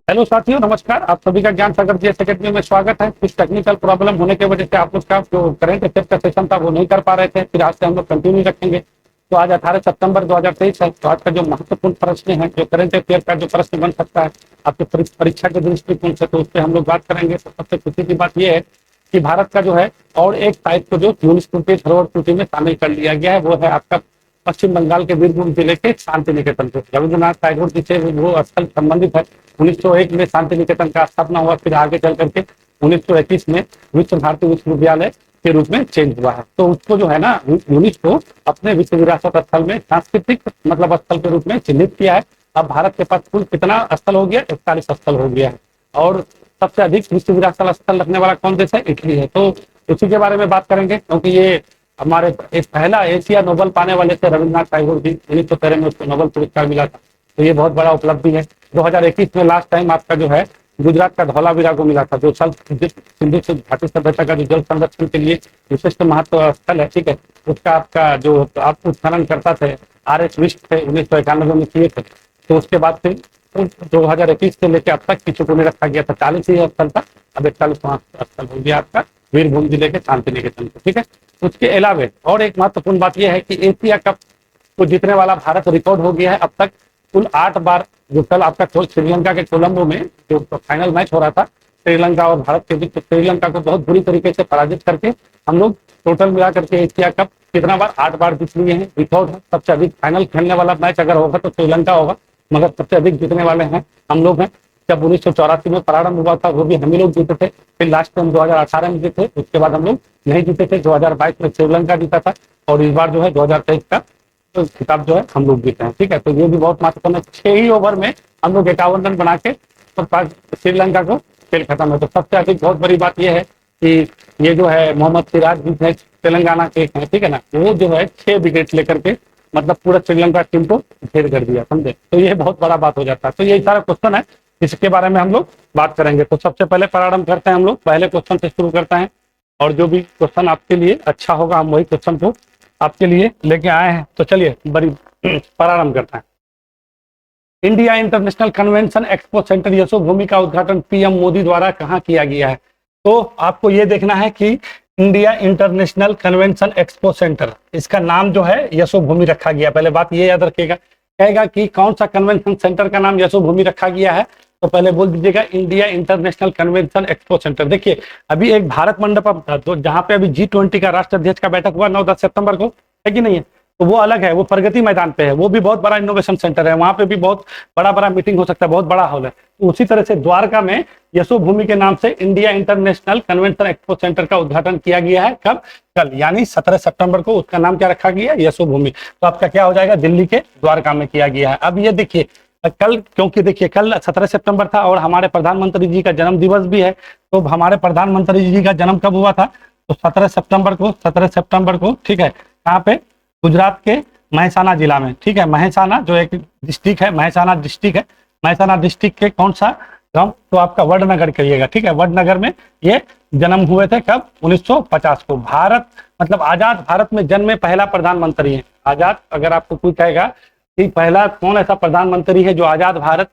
Hello साथियों, नमस्कार। आप सभी का ज्ञान सागर जीएस एकेडमी में स्वागत है। कुछ टेक्निकल प्रॉब्लम होने की वजह से आप लोग का जो करंट अफेयर का सेशन था वो नहीं कर पा रहे थे। फिर आज से हम लोग कंटिन्यू रखेंगे। तो आज 18 सितंबर 2023 है। तो आज का जो महत्वपूर्ण प्रश्न है, जो करंट अफेयर का जो प्रश्न बन सकता है आपके परीक्षा के दृष्टिकोण से, तो उस पर हम लोग बात करेंगे। तो सबसे खुशी की बात यह है कि भारत का जो है और एक साइट को जो यूनेस्को के धरोहर सूची में शामिल कर लिया गया है, वो है आपका पश्चिम बंगाल के बीरभूम जिले के शांति निकेतन से। रविंद्रनाथ टैगोर जी से वो स्थल संबंधित है। 1901 में शांति निकेतन का स्थापना हुआ, फिर आगे चल करके 1921 में विश्व भारती विश्वविद्यालय के रूप में चेंज हुआ है। तो उसको जो है ना, यूनेस्को अपने विश्व विरासत स्थल में सांस्कृतिक मतलब स्थल के रूप में चिन्हित किया है। अब भारत के पास कुल कितना स्थल हो गया? 41 स्थल हो गया है। और सबसे अधिक विश्व विरासत स्थल रखने वाला कौन देश है? इटली है। तो इसी के बारे में बात करेंगे, क्योंकि ये हमारे पहला एशिया नोबेल पाने वाले थे रविंद्रनाथ टैगोर जी। 1913 में उसको नोबेल पुरस्कार मिला था। तो ये बहुत बड़ा उपलब्धि है। 2021 में लास्ट टाइम आपका जो है गुजरात का धौलावीरा को मिला था, जो सिंधु घाटी सभ्यता का जो जल संरक्षण के लिए विशिष्ट महत्व स्थल है, ठीक है। उसका आपका जो आप उत्खनन करता थे RS विष्ट थे, 1991 में किए थे। तो उसके बाद फिर 2021 से लेकर अब तक किसी को नहीं रखा गया था। 40 ही स्थल था, अब 41वां स्थल हो गया आपका वीरभूम जिले के शांति निकेतन को, ठीक है। उसके अलावा और एक महत्वपूर्ण बात यह है कि एशिया कप को जीतने वाला भारत रिकॉर्ड हो गया है। अब तक कुल 8 बार, जो कल आपका श्रीलंका के कोलंबो में जो फाइनल मैच हो रहा था श्रीलंका और भारत के बीच, श्रीलंका को बहुत बुरी तरीके से पराजित करके हम लोग टोटल मिला करके एशिया कप कितना बार? 8 बार जीत लिए हैं। रिकॉर्ड है। सबसे अधिक फाइनल खेलने वाला मैच अगर होगा तो श्रीलंका होगा, मगर सबसे अधिक जीतने वाले हैं हम लोग हैं। जब 1984 में प्रारंभ हुआ था वो भी हम ही लोग जीते थे। फिर लास्ट टाइम 2018 में जीते, उसके बाद हम लोग नहीं जीते थे। 2022 में श्रीलंका जीता था और इस बार जो है 2023 का तो खिताब जो है हम लोग जीते हैं, ठीक है। तो ये भी बहुत महत्वपूर्ण है। 6 ही ओवर में हम लोग 51 रन बना के तो श्रीलंका को खेल खत्म है। तो सबसे अधिक बहुत बड़ी बात यह है कि ये जो है मोहम्मद सिराज जी है, तेलंगाना के हैं, ठीक है ना। वो जो है 6 विकेट लेकर के मतलब पूरा श्रीलंका टीम को ढेर कर दिया, समझे। तो ये बहुत बड़ा बात हो जाता है। तो ये सारा क्वेश्चन है, इसके बारे में हम लोग बात करेंगे। तो सबसे पहले प्रारंभ करते हैं हम लोग, पहले क्वेश्चन से शुरू करते हैं। और जो भी क्वेश्चन आपके लिए अच्छा होगा हम वही क्वेश्चन को आपके लिए लेके आए हैं। तो चलिए बड़ी प्रारंभ करते हैं। India international convention expo centre Yashobhoomi का उद्घाटन पीएम मोदी द्वारा कहाँ किया गया है? तो आपको ये देखना है कि India international convention expo centre, इसका नाम जो है यशोभूमि रखा गया। पहले बात ये याद रखिएगा, कहेगा कि कौन सा कन्वेंशन सेंटर का नाम यशोभूमि रखा गया है, तो पहले बोल दीजिएगा India international convention expo centre. देखिए अभी एक भारत मंडपम था, तो जहाँ पे अभी G20 का राष्ट्राध्यक्ष का बैठक हुआ 9-10 सितंबर को, है कि नहीं है? तो वो अलग है, वो प्रगति मैदान पे है। वो भी बहुत बड़ा इनोवेशन सेंटर है, वहां पे भी बहुत बड़ा मीटिंग हो सकता है, बहुत बड़ा हॉल है। तो उसी तरह से द्वारका में यशोभूमि के नाम से India international convention expo centre का उद्घाटन किया गया है। कब? कल, यानी 17 सितंबर को। उसका नाम क्या रखा गया? यशोभूमि। तो आपका क्या हो जाएगा? दिल्ली के द्वारका में किया गया है। अब ये देखिए कल, क्योंकि देखिए कल 17 सितंबर था और हमारे प्रधानमंत्री जी का जन्म दिवस भी है। तो हमारे प्रधानमंत्री जी का जन्म कब हुआ था? तो 17 सितंबर को, ठीक है। कहाँ पे? गुजरात के महसाना जिला में, ठीक है। महसाना जो एक डिस्ट्रिक्ट है, महसाना डिस्ट्रिक्ट है। महसाना डिस्ट्रिक्ट के कौन सा गांव? तो आपका वडनगर करिएगा, ठीक है। वडनगर में ये जन्म हुए थे। कब? 1950 को। भारत मतलब आजाद भारत में जन्मे पहला प्रधानमंत्री है। आजाद, अगर आपको कोई कहेगा कि पहला कौन ऐसा प्रधानमंत्री है जो आजाद भारत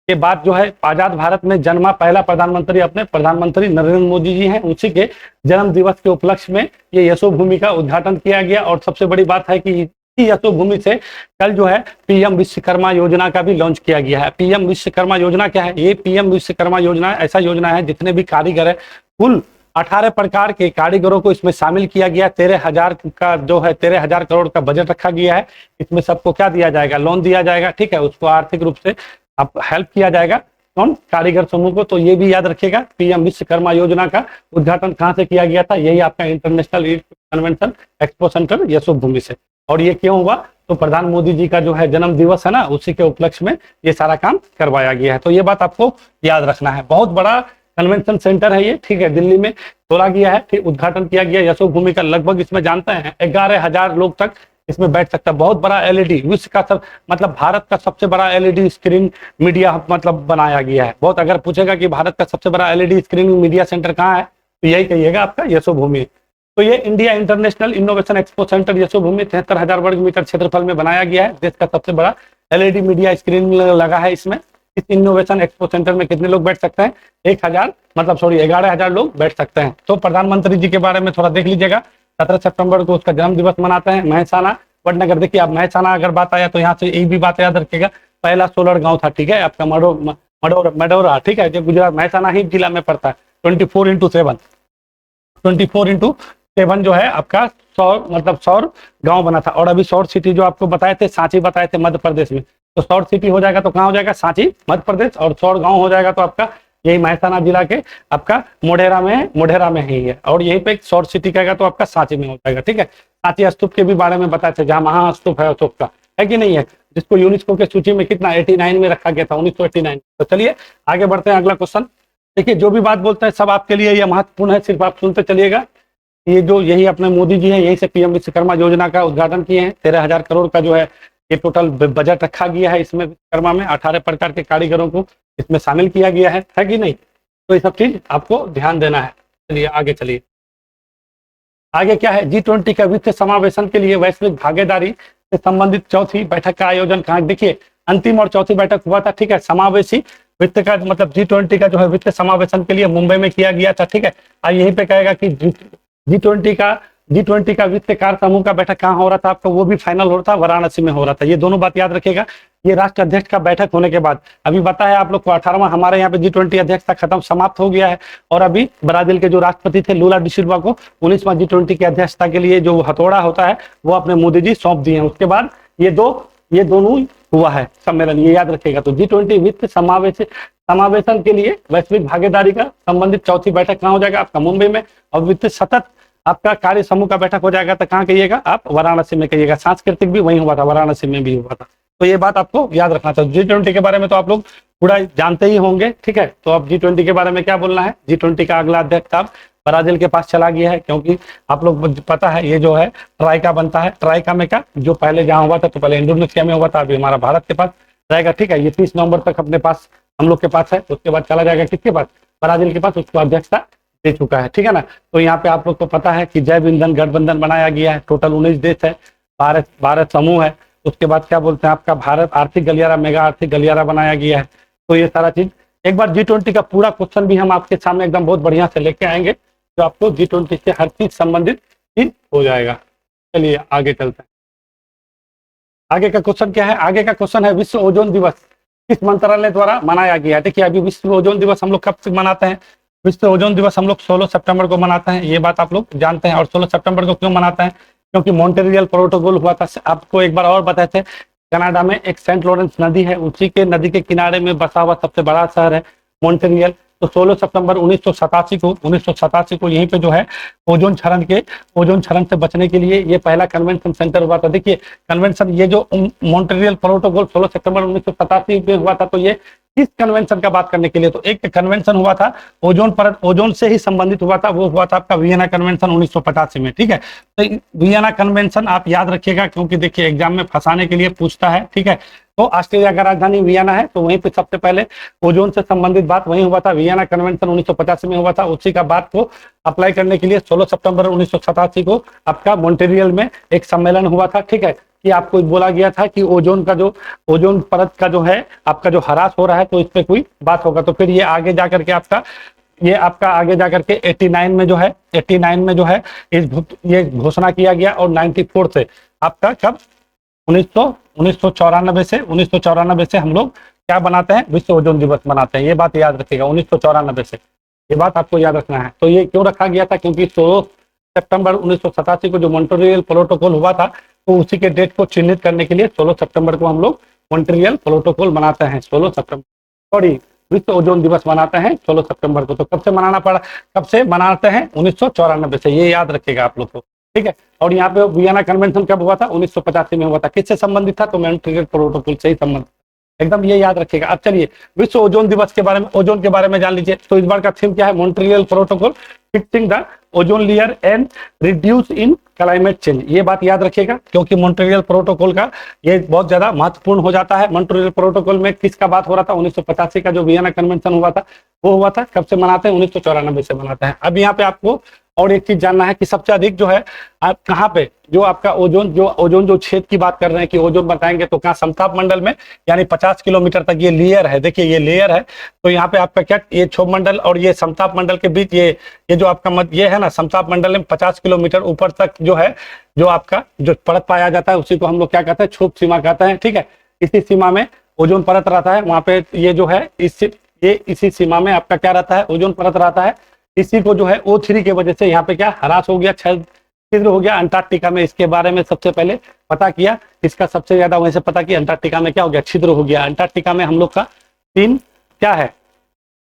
के बाद जो है आजाद भारत में जन्मा पहला प्रधानमंत्री, अपने प्रधानमंत्री नरेंद्र मोदी जी हैं। उसी के जन्म दिवस के उपलक्ष्य में ये यशोभूमि का उद्घाटन किया गया। और सबसे बड़ी बात है कि यशोभूमि से कल जो है पीएम विश्वकर्मा योजना का भी लॉन्च किया गया है। पीएम विश्वकर्मा योजना क्या है? ये पीएम विश्वकर्मा योजना ऐसा योजना है जितने भी कारीगर है, कुल 18 प्रकार के कारीगरों को इसमें शामिल किया गया। 13,000 का जो है 13,000 करोड़ का बजट रखा गया है। इसमें सबको क्या दिया जाएगा? लोन दिया जाएगा, ठीक है। उसको आर्थिक रूप से अब हेल्प किया जाएगा कौन? कारीगर समूह को। तो ये भी याद रखिएगा, पीएम विश्वकर्मा योजना का उद्घाटन कहाँ से किया गया था? यही आपका international convention expo centre Yashobhoomi से। और ये क्यों हुआ? तो प्रधान मोदी जी का जो है जन्म दिवस है ना, उसी के उपलक्ष्य में ये सारा काम करवाया गया है। तो ये बात आपको याद रखना है। बहुत बड़ा कन्वेंशन सेंटर है ये, ठीक है। दिल्ली में खोला गया है, फिर उद्घाटन किया गया यशोभूमि का। लगभग इसमें जानते हैं 11,000 लोग तक इसमें बैठ सकता है। बहुत बड़ा एलईडी, विश्व का सब मतलब भारत का सबसे बड़ा एलईडी स्क्रीन मीडिया मतलब बनाया गया है। बहुत अगर पूछेगा कि भारत का सबसे बड़ा एलईडी स्क्रीन मीडिया सेंटर कहाँ है, तो यही कहिएगा आपका यशोभूमि। तो ये India international innovation expo centre Yashobhoomi 73,000 वर्ग मीटर क्षेत्रफल में बनाया गया है। देश का सबसे बड़ा एलईडी मीडिया स्क्रीन लगा है इसमें। इस इनोवेशन एक्सपो सेंटर में कितने लोग बैठ सकते हैं? 1000 मतलब सॉरी 11,000 लोग बैठ सकते हैं। तो प्रधानमंत्री जी के बारे में थोड़ा देख लीजिएगा। 17 सितंबर को उसका जन्म दिवस मनाते हैं। महसाना वडनगर, देखिए आप महसाना अगर बात आया तो यहाँ से एक भी बात याद रखिएगा, पहला सोलर गांव था, ठीक है, आपका मडोरा, ठीक है, जो गुजरात महसाना ही जिला में पड़ता है। 24x7 जो है आपका सौर गांव बना था। और अभी सौर सिटी जो आपको बताए थे, सांची बताए थे मध्य प्रदेश में, तो सौर सिटी हो जाएगा तो कहाँ हो जाएगा? सांची मध्य प्रदेश। और सौर गांव हो जाएगा तो आपका यही महसाना जिला के आपका मोढेरा में ही है। और यहीं पे सौर सिटी कहेगा तो आपका सांची में हो जाएगा, ठीक है। सांची स्तूप के भी बारे में बताए थे, जहाँ महास्तूप है अशोक का, है कि नहीं है, जिसको यूनेस्को के सूची में कितना 89 में रखा गया था, 1989। तो चलिए आगे बढ़ते हैं, अगला क्वेश्चन। देखिए जो भी बात बोलते हैं सब आपके लिए ये महत्वपूर्ण है, सिर्फ आप सुनते चलिएगा। ये जो यही अपने मोदी जी हैं, यही से पीएम विश्वकर्मा योजना का उद्घाटन किए हैं। 13,000 करोड़ का जो है ये टोटल बजट रखा गया है। इसमें विश्वकर्मा में 18 प्रकार के कारीगरों को इसमें शामिल किया गया है कि नहीं? तो ये सब चीज आपको ध्यान देना है। चलिए आगे चलिए, आगे क्या है? G20 का वित्त समावेशन के लिए वैश्विक भागीदारी से संबंधित चौथी बैठक का आयोजन कहाँ? देखिए अंतिम और चौथी बैठक हुआ था, ठीक है। समावेशी वित्त का मतलब G20 का जो है वित्त समावेशन के लिए मुंबई में किया गया था, ठीक है। और यहीं पे कहेगा कि G20 का वित्त कार्य समूह का बैठक कहाँ हो रहा था आपका? वो भी फाइनल हो रहा था, वाराणसी में हो रहा था। ये दोनों बात याद रखेगा। ये राष्ट्र अध्यक्ष का बैठक होने के बाद अभी बताया आप लोग को 18वां हमारे यहाँ पे G20 अध्यक्षता खत्म समाप्त हो गया है। और अभी ब्राजील के जो राष्ट्रपति थे लूला डी सिल्वा को 19वां G20 की अध्यक्षता के लिए जो हथौड़ा होता है वो अपने मोदी जी सौंप दिए हैं। उसके बाद ये दोनों हुआ है सम्मेलन, ये याद रखेगा। तो G20 वित्त समावेशन के लिए वैश्विक भागीदारी का संबंधित चौथी बैठक कहाँ हो जाएगा? आपका मुंबई में। और वित्त सतत आपका कार्य समूह का बैठक हो जाएगा तो कहाँ कहिएगा आप? वाराणसी में कहिएगा। सांस्कृतिक भी वहीं हुआ था, वाराणसी में भी हुआ था। तो ये बात आपको याद रखना चाहिए। G20 के बारे में तो आप लोग पूरा जानते ही होंगे, ठीक है। तो अब G20 के बारे में क्या बोलना है? G20 का अगला अध्यक्ष साहब ब्राजील के पास चला गया है, क्योंकि आप लोग पता है ये जो है ट्राइका बनता है। ट्राइका में क्या, जो पहले जहाँ हुआ था तो पहले इंडोनेशिया में हुआ था, अभी हमारा भारत के पास रहेगा, ठीक है। ये 30 नवंबर तक अपने पास हम लोग के पास है। उसके बाद चला जाएगा किसके पास? ब्राजील के पास। उसको अध्यक्षता दे चुका है, ठीक है ना। तो यहाँ पे आप लोग को पता है कि जैव ईंधन गठबंधन बनाया गया है। टोटल 19 देश है, भारत समूह है। उसके बाद क्या बोलते हैं आपका भारत आर्थिक गलियारा, मेगा आर्थिक गलियारा बनाया गया है। तो ये सारा चीज एक बार G20 का पूरा क्वेश्चन भी हम आपके सामने एकदम बहुत बढ़िया से लेके आएंगे, जो आपको G20 से हर चीज संबंधित चीज हो जाएगा। चलिए आगे चलते हैं। आगे का क्वेश्चन क्या है? आगे का क्वेश्चन है विश्व ओजोन दिवस किस मंत्रालय द्वारा मनाया गया है? देखिए अभी विश्व ओजोन दिवस हम लोग कब से मनाते हैं? विश्व ओजोन दिवस हम लोग 16 सितंबर को मनाते हैं, ये बात आप लोग जानते हैं। और 16 सितंबर को क्यों मनाते हैं? क्योंकि मॉन्ट्रियल प्रोटोकॉल हुआ था। आपको एक बार और बताए थे, कनाडा में एक सेंट लॉरेंस नदी है, उसी के नदी के किनारे में बसा हुआ सबसे बड़ा शहर है मॉन्ट्रियल। तो 16 सितंबर 1987 को यहीं पे जो है ओजोन क्षरण से बचने के लिए ये पहला कन्वेंशन सेंटर हुआ था। देखिए कन्वेंशन, ये जो मॉन्ट्रियल प्रोटोकॉल 16 सितंबर 1987 में हुआ था, तो ये किस कन्वेंशन का बात करने के लिए? तो एक कन्वेंशन हुआ था ओजोन से ही संबंधित हुआ था, वो हुआ था आपका वियना कन्वेंशन 1985 में, ठीक है। तो वियना कन्वेंशन आप याद रखिएगा, क्योंकि देखिए एग्जाम में फंसाने के लिए पूछता है, ठीक है। तो ऑस्ट्रेलिया का राजधानी वियना है, तो वहीं पे सबसे पहले ओजोन से संबंधित बात वहीं हुआ था। वियना कन्वेंशन 1985 में हुआ था। उसी का बात को अप्लाई करने के लिए 16 सितंबर 1987 को आपका मॉन्ट्रियल में एक सम्मेलन हुआ था, ठीक है। कि आपको बोला गया था कि ओजोन परत का जो है आपका जो ह्रास हो रहा है, तो इस पे कोई बात होगा। तो फिर ये आगे जाकर के आगे जाकर के 89 में जो है ये घोषणा किया गया। और 94 से आपका कब 1994 से हम लोग क्या बनाते हैं? विश्व ओजोन दिवस मनाते हैं। ये बात याद रखिएगा, 1994 से, ये बात आपको याद रखना है। तो ये क्यों रखा गया था? क्योंकि 16 सितंबर 1987 को जो मॉन्ट्रियल प्रोटोकॉल हुआ था, तो उसी के डेट को चिन्हित करने के लिए 16 सितंबर को हम लोग मॉन्ट्रियल प्रोटोकॉल मनाते हैं। 16 सितंबर सॉरी विश्व ओजोन दिवस मनाते हैं 16 सितंबर को। तो कब से मनाना पड़ा? कब से मनाते हैं? 1994 से, ये याद रखिएगा आप लोग को, ठीक है। और यहाँ पे वियना कन्वेंशन कब हुआ था? 1985 में हुआ था। किससे संबंधित था? तो मॉन्ट्रियल प्रोटोकॉल से ही संबंधित, एकदम ये याद रखिएगा। अब चलिए विश्व ओजोन दिवस के बारे में, ओजोन के बारे में जान लीजिए। तो इस बार का थीम क्या है? Montreal protocol fixing the ozone layer and reduce in climate change. ये बात याद रखिएगा, क्योंकि मॉन्ट्रियल प्रोटोकॉल का ये बहुत ज्यादा महत्वपूर्ण हो जाता है। मॉन्ट्रियल प्रोटोकॉल में किसका बात हो रहा था? 1985 का जो वियना कन्वेंशन हुआ था, वो हुआ था। कब से मनाते हैं? 1994 से मनाते हैं। अब यहाँ पे आपको और एक चीज जानना है कि सबसे अधिक जो है आप कहाँ पे जो आपका ओजोन जो क्षेत्र की बात कर रहे हैं कि ओजोन बताएंगे तो कहाँ समताप मंडल में, यानी 50 किलोमीटर तक ये लेयर है। देखिए ये लेयर है, तो यहाँ पे आपका क्या ये क्षोभ मंडल और ये समताप मंडल के बीच ये जो आपका ये है ना, समताप मंडल में 50 किलोमीटर ऊपर तक जो है जो आपका जो परत पाया जाता है उसी को हम लोग क्या कहते हैं, क्षोभ सीमा कहते हैं। ठीक है, इसी सीमा में ओजोन परत रहता है। वहां पे ये जो है इसी सीमा में आपका क्या रहता है, ओजोन परत रहता है। इसी को जो है O3 के वजह से यहाँ पे क्या ह्रास हो गया, छिद्र हो गया। अंटार्कटिका में इसके बारे में सबसे पहले पता किया, इसका सबसे ज्यादा वहीं से पता किया अंटार्कटिका में क्या हो गया, छिद्र हो गया। अंटार्कटिका में हम लोग का 3 क्या है,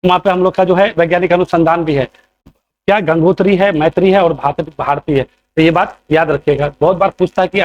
वहां पे हम लोग का जो है वैज्ञानिक अनुसंधान भी है, क्या गंगोत्री है, मैत्री है और भारती है। तो ये बात याद रखिएगा, बहुत बार पूछता है कि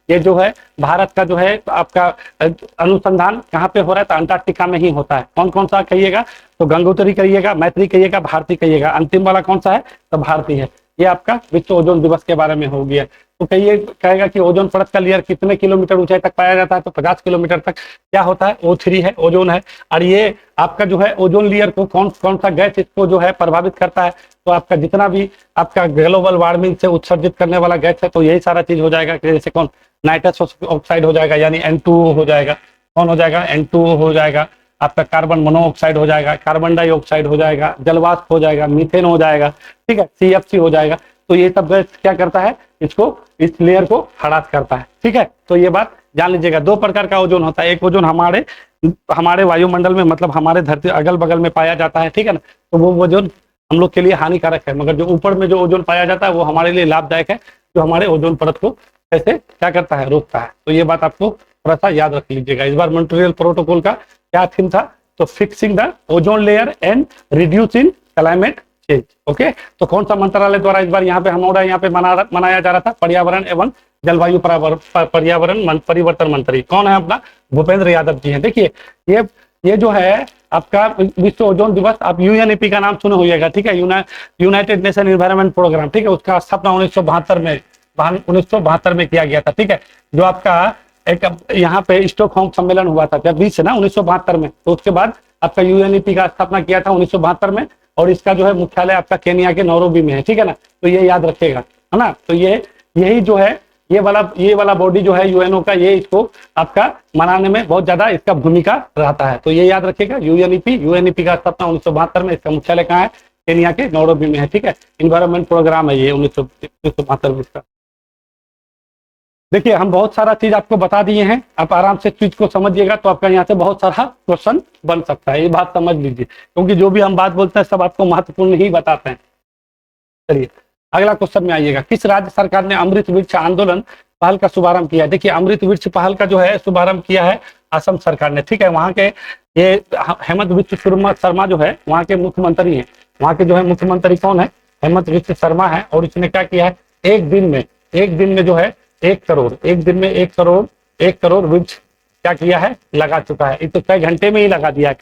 ये जो है भारत का जो है आपका अनुसंधान कहाँ पे हो रहा है, तो अंटार्कटिका में ही होता है। कौन कौन सा कहिएगा, तो गंगोत्री कहिएगा, मैत्री कहिएगा, भारती कहिएगा। अंतिम वाला कौन सा है, तो भारती है। ये आपका विश्व ओजोन दिवस के बारे में हो गया। तो कहेगा कि ओजोन परत का लेयर कितने किलोमीटर ऊंचाई तक पाया जाता है, तो 50 किलोमीटर तक क्या होता है, O3 है, ओजोन है। और ये आपका जो है ओजोन लेयर को कौन कौन सा गैस इसको जो है प्रभावित करता है, तो आपका जितना भी आपका ग्लोबल वार्मिंग से उत्सर्जित करने वाला गैस है, तो यही सारा चीज हो जाएगा। जैसे कौन, नाइट्रस ऑक्साइड हो जाएगा, यानी N2O हो जाएगा। कौन हो जाएगा, N2O हो जाएगा। आपका कार्बन मोनोऑक्साइड हो जाएगा, कार्बन डाइऑक्साइड हो जाएगा, जलवाष्प हो जाएगा, मीथेन हो जाएगा। ठीक है, CFC हो जाएगा। तो ये सब गैस क्या करता है, इसको इस लेयर को हरास करता है। ठीक है, तो ये बात जान लीजिएगा। 2 प्रकार का ओजोन होता है, एक ओजोन हमारे वायुमंडल में, मतलब हमारे धरती अगल बगल में पाया जाता है। ठीक है ना, तो वो ओजोन हम लोग के लिए हानिकारक है, मगर जो ऊपर में जो ओजोन पाया जाता है वो हमारे लिए लाभदायक है, जो हमारे ओजोन परत को कैसे क्या करता है, रोकता है। तो ये बात आपको थोड़ा सा याद रख लीजिएगा। इस बार मॉन्ट्रियल प्रोटोकॉल का क्या थीम था, तो fixing the ozone layer and reducing climate change. Okay, तो कौन सा मंत्रालय द्वारा इस बार यहाँ पे हमारा यहाँ पे मनाया जा रहा था, पर्यावरण एवं जलवायु पर्यावरण परिवर्तन मंत्री कौन है, अपना भूपेंद्र यादव जी हैं। देखिए ये जो है आपका विश्व ओजोन दिवस, आप UNEP का नाम सुने होइएगा। ठीक है, यूनाइटेड नेशन एनवायरनमेंट प्रोग्राम। ठीक है, उसका स्थापना 1972 में किया गया था। ठीक है, जो आपका एक यहाँ पे स्टॉकहोम सम्मेलन हुआ था जब 20 ना 1972 में, तो उसके बाद आपका UNEP का स्थापना किया था 1972 में, और इसका जो है मुख्यालय आपका केनिया के नैरोबी में है। ठीक है ना, तो ये याद रखेगा, है ना। तो यही जो है ये वाला बॉडी जो है UNO का, ये इसको आपका मनाने में बहुत ज्यादा इसका भूमिका रहता है। तो ये याद रखिएगा, UNEP का स्थापना 1972 में, इसका मुख्यालय कहाँ है, केनिया के नैरोबी में है। ठीक है, इन्वायरमेंट प्रोग्राम है ये 1972 में इसका। देखिए हम बहुत सारा चीज आपको बता दिए हैं, आप आराम से चीज को समझिएगा तो आपका यहाँ से बहुत सारा क्वेश्चन बन सकता है। ये बात समझ लीजिए, क्योंकि जो भी हम बात बोलते हैं सब आपको महत्वपूर्ण ही बताते हैं। चलिए अगला क्वेश्चन में आइएगा, किस राज्य सरकार ने अमृत वृक्ष आंदोलन पहल का शुभारंभ किया। देखिए अमृत वृक्ष पहल का जो है शुभारंभ किया है असम सरकार ने। ठीक है, वहाँ के ये हेमंत बिस्व शर्मा जो है वहाँ के मुख्यमंत्री हैं। वहाँ के जो है मुख्यमंत्री कौन है, हेमंत बिस्व शर्मा है। और इसने क्या किया है, एक दिन में जो है 1 करोड़, एक दिन में 1 करोड़ वृक्ष क्या किया है, लगा चुका है। तो कई घंटे में ही लगा दिया है।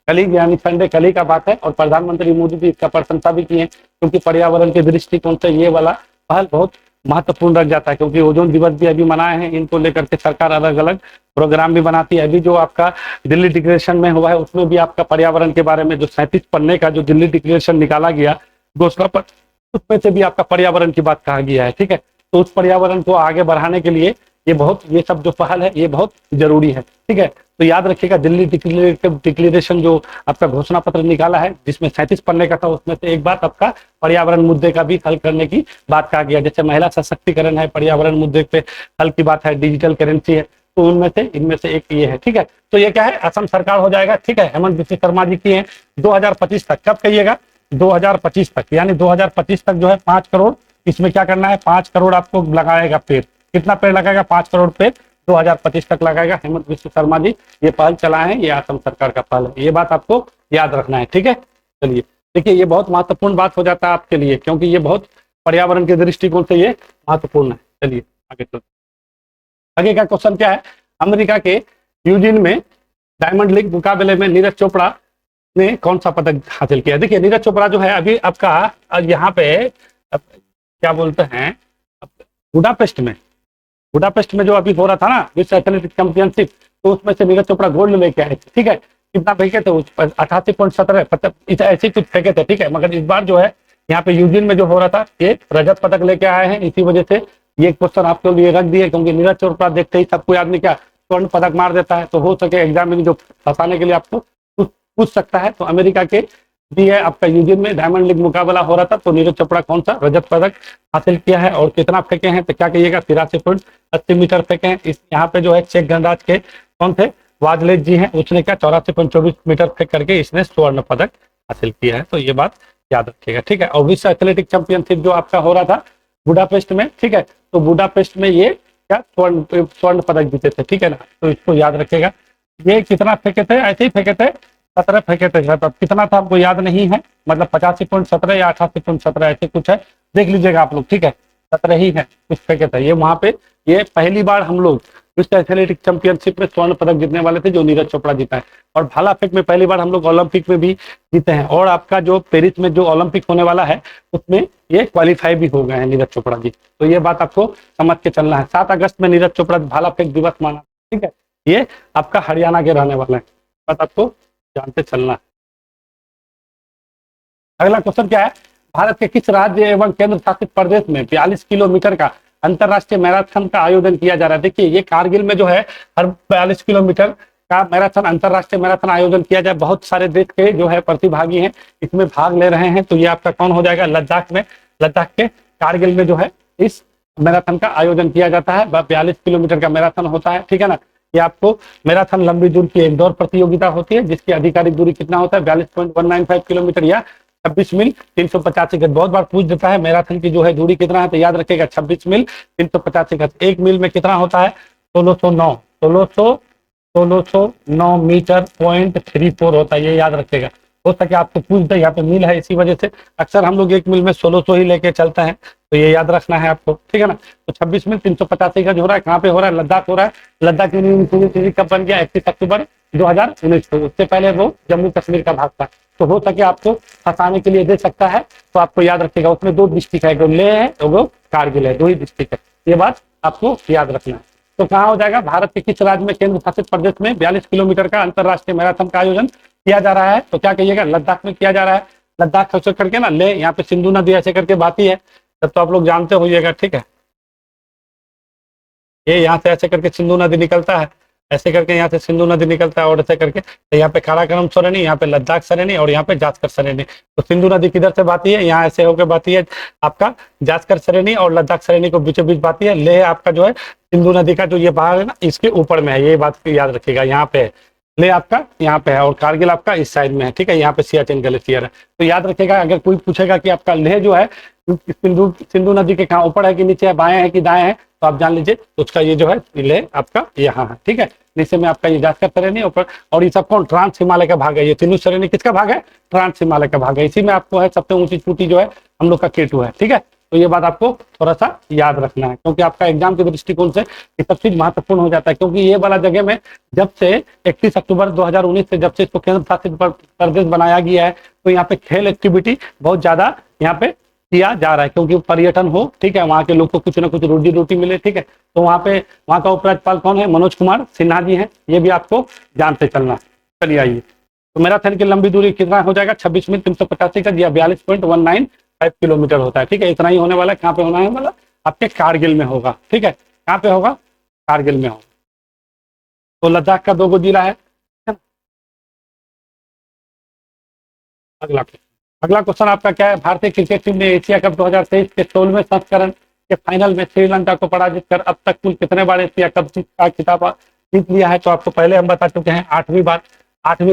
कल ही यानी संडे कल ही का बात है। और प्रधानमंत्री मोदी जी इसका प्रशंसा भी की है, क्योंकि पर्यावरण के दृष्टिकोण से ये वाला पहल बहुत महत्वपूर्ण रख जाता है। क्योंकि ओजोन दिवस भी अभी मनाए हैं, इनको लेकर के सरकार अलग अलग प्रोग्राम भी बनाती है। अभी जो आपका दिल्ली डिक्लेरेशन में हुआ है उसमें भी आपका पर्यावरण के बारे में जो 37 पन्ने का जो दिल्ली डिक्लेरेशन निकाला गया घोषणा पत्र, उसमें से भी आपका पर्यावरण की बात कहा गया है। ठीक है, तो उस पर्यावरण को आगे बढ़ाने के लिए ये सब जो पहल है ये बहुत जरूरी है। ठीक है, तो याद रखिएगा दिल्ली डिक्लेरेशन जो आपका घोषणा पत्र निकाला है जिसमें 37 पन्ने का था, उसमें से एक बात आपका पर्यावरण मुद्दे का भी हल करने की बात कहा गया। जैसे महिला सशक्तिकरण है, पर्यावरण मुद्दे पे हल की बात है, डिजिटल करेंसी है, तो इनमें से एक ये है। ठीक है, तो ये क्या है, असम सरकार हो जाएगा। ठीक है, हेमंत बिस्व शर्मा जी की है 2025 तक। कब कहिएगा, 2025 तक, यानी 2025 तक जो है 5 करोड़ इसमें क्या करना है, 5 करोड़ आपको लगाएगा पेड़। कितना पेड़ लगाएगा, 5 करोड़ पेड़ 2025 तक लगाएगा हेमंत बिस्व शर्मा जी। ये पहल चलाए हैं, ये असम सरकार का पहल है। ये बात आपको याद रखना है। ठीक है, चलिए देखिए ये बहुत महत्वपूर्ण बात हो जाता है आपके लिए, क्योंकि ये बहुत पर्यावरण के दृष्टिकोण से ये महत्वपूर्ण है। चलिए आगे चलते, आगे का क्वेश्चन क्या है, अमेरिका के यूजिन में डायमंड लीग मुकाबले में नीरज चोपड़ा ने कौन सा पदक हासिल किया। देखिए नीरज चोपड़ा जो है अभी आपका यहाँ पे क्या बोलते हैं, बुडापेस्ट में जो अभी हो रहा था ना विश्व एथलेटिक चैंपियनशिप, तो उसमें से नीरज चोपड़ा गोल्ड लेके आए थे। ठीक है, कितना फेंके थे, 88.17 ऐसे कुछ फेंके थे। ठीक है, मगर इस बार जो है यहाँ पे यूजिन में जो हो रहा था ये रजत पदक लेके आए हैं, इसी वजह से ये क्वेश्चन आपके लिए रख दिए, क्योंकि नीरज चोपड़ा देखते ही सबको आदमी क्या स्वर्ण पदक मार देता है, तो हो सके एग्जाम में जो फंसाने के लिए आपको पूछ सकता है। तो अमेरिका के भी है आपका यूजिन में डायमंड लीग मुकाबला हो रहा था, तो नीरज चोपड़ा कौन सा रजत पदक हासिल किया है और कितना फेंके हैं, तो क्या कहिएगा 83.80 मीटर फेंके हैं। इस यहाँ पे जो है चेक गणराज के कौन थे, वाजलेज जी हैं, उसने क्या 84.24 मीटर फेंक करके इसने स्वर्ण पदक हासिल किया है, तो ये बात याद रखिएगा, ठीक है। और विश्व एथलेटिक चैंपियनशिप जो आपका हो रहा था बुडापेस्ट में, ठीक है, तो बुडापेस्ट में ये क्या स्वर्ण पदक जीते थे, ठीक है ना, तो इसको याद रखिएगा। ये कितना फेंके थे, ऐसे ही फेंके थे 17 फेंके थे, कितना था आपको याद नहीं है, मतलब 85.17 या 88.17 ऐसे कुछ है, देख लीजिएगा आप लोग, ठीक है, 17 ही है कुछ फेंके थे। ये वहां पे ये पहली बार हम लोग विश्व एथलेटिक चैंपियनशिप में स्वर्ण पदक जीतने वाले थे, जो नीरज चोपड़ा जीता है। और भाला फेंक में पहली बार हम लोग ओलंपिक में भी जीते हैं, और आपका जो पेरिस में जो ओलंपिक होने वाला है उसमें ये क्वालिफाई भी हो गए हैं नीरज चोपड़ा जी, तो ये बात आपको समझ के चलना है। 7 अगस्त में नीरज चोपड़ा भाला फेंक दिवस माना, ठीक है, ये आपका हरियाणा के रहने वाले हैं, बात आपको जानते चलना है। अगला क्वेश्चन क्या है, भारत के किस राज्य एवं केंद्र शासित प्रदेश में 42 किलोमीटर का अंतरराष्ट्रीय मैराथन का आयोजन किया जा रहा है। देखिए ये कारगिल में जो है हर 42 किलोमीटर का मैराथन, अंतरराष्ट्रीय मैराथन आयोजन किया जाए, बहुत सारे देश के जो है प्रतिभागी हैं इसमें भाग ले रहे हैं, तो ये आपका कौन हो जाएगा, लद्दाख में, लद्दाख के कारगिल में जो है इस मैराथन का आयोजन किया जाता है, 42 किलोमीटर का मैराथन होता है, ठीक है ना। ये आपको मैराथन लंबी दूरी की एक दौड़ प्रतियोगिता होती है, जिसकी आधिकारिक दूरी कितना होता है 42.195 किलोमीटर या 26 मील 385 गज। बहुत बार पूछ देता है मैराथन की जो है दूरी कितना है, तो याद रखेगा 26 मील 385 गज। 1 मील में कितना होता है 1609 मीटर .34 होता है, ये याद रखेगा। हो सके आपको पूछ दे, यहाँ पे मील है, इसी वजह से अक्सर हम लोग 1 मील में 1600 ही लेके चलते हैं, तो ये याद रखना है आपको, ठीक है ना। तो 26 मील 385 गज हो रहा है, कहाँ पे हो रहा है, लद्दाख हो रहा है। लद्दाख यूनिवर्सिटी कब बन गया, 31 अक्टूबर 2019 को, उससे पहले वो जम्मू कश्मीर का भाग था, तो हो सके आपको फंसाने के लिए दे सकता है, तो आपको याद रखिएगा उसमें 2 डिस्ट्रिक्ट है, एक लेह है और वो कारगिल है, 2 ही डिस्ट्रिक्ट है, ये बात आपको याद रखना है। तो कहाँ हो जाएगा, भारत के किस राज्य में केंद्र शासित प्रदेश में 42 किलोमीटर का अंतरराष्ट्रीय मैराथन का आयोजन किया जा रहा है, तो क्या कहिएगा लद्दाख में किया जा रहा है। लद्दाख खास करके ना ले, यहाँ पे सिंधु नदी ऐसे करके बहती है, तब तो आप लोग जानते होइएगा, ठीक है। ये यहाँ से ऐसे करके सिंधु नदी निकलता है, ऐसे करके यहाँ से सिंधु नदी निकलता है और ऐसे करके, तो यहाँ पे काराकोरम सरेनी, यहाँ पे लद्दाख सरेनी और यहाँ पे जास्कर सरेनी। तो सिंधु नदी किधर से बहती है, यहाँ ऐसे होकर बहती है आपका जास्कर सरेनी, और लद्दाख सरेनी को बीचों बीच बहती है। लेह आपका जो है सिंधु नदी का जो ये भाग है ना, इसके ऊपर में है, ये बात याद रखिएगा, यहाँ पे ले आपका यहाँ पे है और कारगिल आपका इस साइड में है, ठीक है, यहाँ पे सियाचिन ग्लेशियर है। तो याद रखिएगा, अगर कोई पूछेगा कि आपका लेह जो है सिंधु नदी के कहाँ ऊपर है कि नीचे है, बाएं है कि दाएं है, तो आप जान लीजिए उसका ये जो है लेह आपका यहाँ है, ठीक है। नीचे में आपका ये जास्कर सरेनी ऊपर, और ये सब कौन ट्रांस हिमालय का भाग है, ये सिंधु सरेनी किसका भाग है, ट्रांस हिमालय का भाग है। इसी में आपको है सबसे ऊंची चोटी जो है हम लोग का K2 है, ठीक है। तो ये बात आपको थोड़ा सा याद रखना है, क्योंकि आपका एग्जाम के दृष्टिकोण से ये सब चीज महत्वपूर्ण हो जाता है, क्योंकि ये वाला जगह में जब से 31 अक्टूबर 2019 से जब से इसको केंद्र शासित प्रदेश बनाया गया है, तो यहाँ पे खेल एक्टिविटी बहुत ज्यादा यहाँ पे किया जा रहा है, क्योंकि पर्यटन हो, ठीक है, वहाँ के लोग को कुछ ना कुछ रोजी रोटी मिले, ठीक है। तो वहाँ पे वहाँ का उपराज्यपाल कौन है, मनोज कुमार सिन्हा जी हैं, ये भी आपको जानते चलना। चलिए आइए, तो मैराथन की लंबी दूरी कितना हो जाएगा 26 मील 385 गज या 42.195 किलोमीटर होता है, ठीक है। इतना ही होने वाला है, कहाँ पे होना है, मतलब आपके कारगिल में होगा, ठीक है। कहाँ पे होगा, कारगिल में होगा। तो लद्दाख का 2 जिला है। अगला क्वेश्चन आपका क्या है, भारतीय क्रिकेट टीम ने एशिया कप 2023 के 16वें संस्करण के फाइनल में श्रीलंका को पराजित कर अब तक कुल कितने बार एशिया कप का खिताब जीत लिया है। तो आपको पहले हम बता चुके हैं 8वीं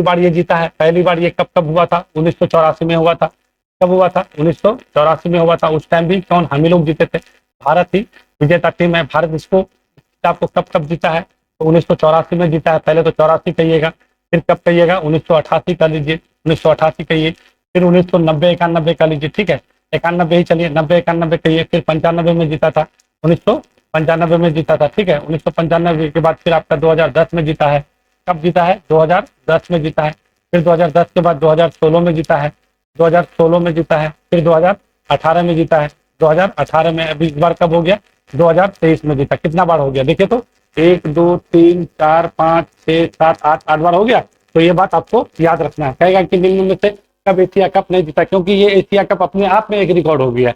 बार ये जीता है। पहली बार ये कब हुआ था, 1984 में हुआ था। कब हुआ था, 1984 में हुआ था। उस टाइम भी कौन, हम ही लोग जीते थे, भारत ही विजेता टीम है। भारत इसको आपको कब जीता है, तो 1984 में जीता है। पहले तो 84 कहिएगा, फिर कब कहिएगा 1988 कर लीजिए, 1988 कहिए, फिर 1990 91 का लीजिए, ठीक है, 91 ही चलिए, 90 91 कहिए, फिर 95 में जीता था, 1995 में जीता था, ठीक है। 1995 के बाद फिर आपका 2010 में जीता है। कब जीता है, 2010 में जीता है। फिर 2010 के बाद 2016 में जीता है, 2016 में जीता है, फिर 2018 में जीता है, 2018 में। अभी इस बार कब हो गया, 2023 में जीता। कितना बार हो गया देखिए तो, 1 2 3 4 5 6 7 8 8 बार हो गया। तो ये बात आपको याद रखना है। कहेगा कि निम्न में से कब एशिया कप नहीं जीता, क्योंकि ये एशिया कप अपने आप में एक रिकॉर्ड हो गया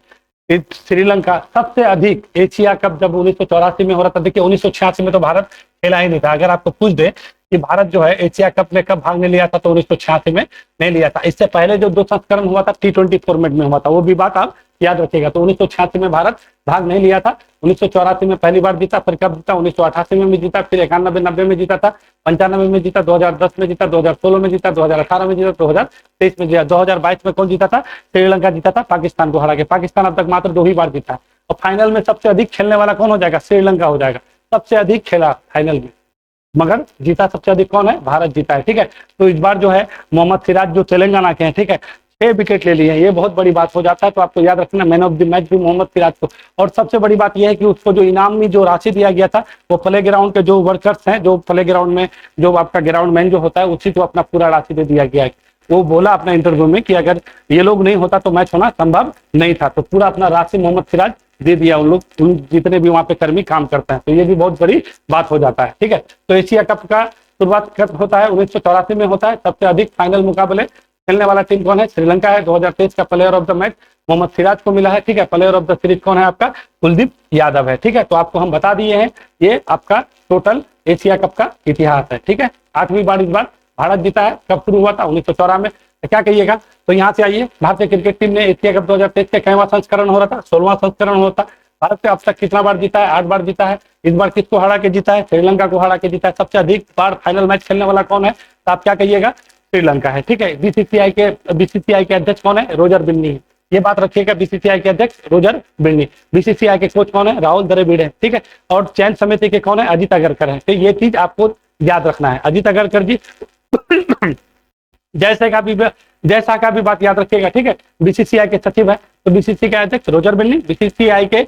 है। श्रीलंका सबसे अधिक एशिया कप जब 1984 में हो रहा था, देखिए 1986 में तो भारत खेला ही नहीं था। अगर आपको पूछ दे कि भारत जो है एशिया कप में कब भाग नहीं लिया था, तो 1986 में नहीं लिया था। इससे पहले जो 2 संस्करण हुआ था T20 फॉर्मेट में हुआ था, वो भी बात आप याद रखिएगा। तो 1986 में भारत भाग नहीं लिया था। 1984 में पहली बार जीता, फिर कब जीता 1988 में भी जीता, फिर 91, 90 में जीता था, 95 में जीता, 2010 में जीता, 2016 में जीता, 2018 में जीता, 2023 में जीता। 2022 में कौन जीता था? श्रीलंका जीता था पाकिस्तान को हरा के। पाकिस्तान अब तक मात्र 2 ही बार जीता है। और फाइनल में सबसे अधिक खेलने वाला कौन हो जाएगा? श्रीलंका हो जाएगा। सबसे अधिक खेला फाइनल में, मगर जीता सबसे अधिक कौन है? भारत जीता है। ठीक है, तो इस बार जो है मोहम्मद सिराज जो तेलंगाना के हैं, ठीक है, 6 विकेट ले लिए हैं, ये बहुत बड़ी बात हो जाता है। तो आपको याद रखना मैन ऑफ द मैच भी मोहम्मद सिराज को। और सबसे बड़ी बात यह है कि उसको जो इनामी जो राशि दिया गया था, वो प्ले ग्राउंड के जो वर्कर्स हैं, जो प्ले ग्राउंड में जो आपका ग्राउंड मैन जो होता है, उसी को अपना पूरा राशि दे दिया गया है। वो बोला अपना इंटरव्यू में कि अगर ये लोग नहीं होता तो मैच होना संभव नहीं था। तो पूरा अपना राशि मोहम्मद सिराज दे दिया उन लोग, जितने भी वहां पे कर्मी काम करते हैं। तो ये भी बहुत बड़ी बात हो जाता है। ठीक है, तो एशिया कप का शुरुआत कब होता है? 1984 में होता है। सबसे अधिक फाइनल मुकाबले खेलने वाला टीम कौन है? श्रीलंका है। 2023 का player of the match Mohammed Siraj को मिला है। ठीक है, प्लेयर ऑफ द सीरीज कौन है आपका? कुलदीप यादव है। ठीक है, तो आपको हम बता दिए हैं ये आपका टोटल एशिया कप का इतिहास है। ठीक है, 8वीं बार इस बार भारत जीता है। कब शुरू हुआ था? 1994 में। क्या कहिएगा? तो यहाँ से आइए, भारतीय क्रिकेट टीम ने एशिया कप 2023 का कईवां संस्करण हो रहा था? 16वां संस्करण होता। भारत से अब तक कितना बार जीता है? 8 बार जीता है। इस बार किसको हरा के जीता है? श्रीलंका को हरा के जीता है। सबसे अधिक बार फाइनल मैच खेलने वाला कौन है? तो आप क्या कहिएगा? श्रीलंका है। ठीक है, बीसीसीआई के अध्यक्ष कौन है? रोजर बिन्नी है। ये बात रखिएगा, बीसीसीआई के अध्यक्ष रोजर बिन्नी। बीसीसीआई के कोच कौन है? राहुल द्रविड़ है। ठीक है, और चयन समिति के कौन है? अजित अगरकर है। तो ये चीज आपको याद रखना है। अजित अगरकर जी जैसा का भी बात याद रखिएगा। ठीक है, बीसीसीआई के सचिव है। तो बीसीसीआई के अध्यक्ष रोजर बिन्नी, बीसीसीआई के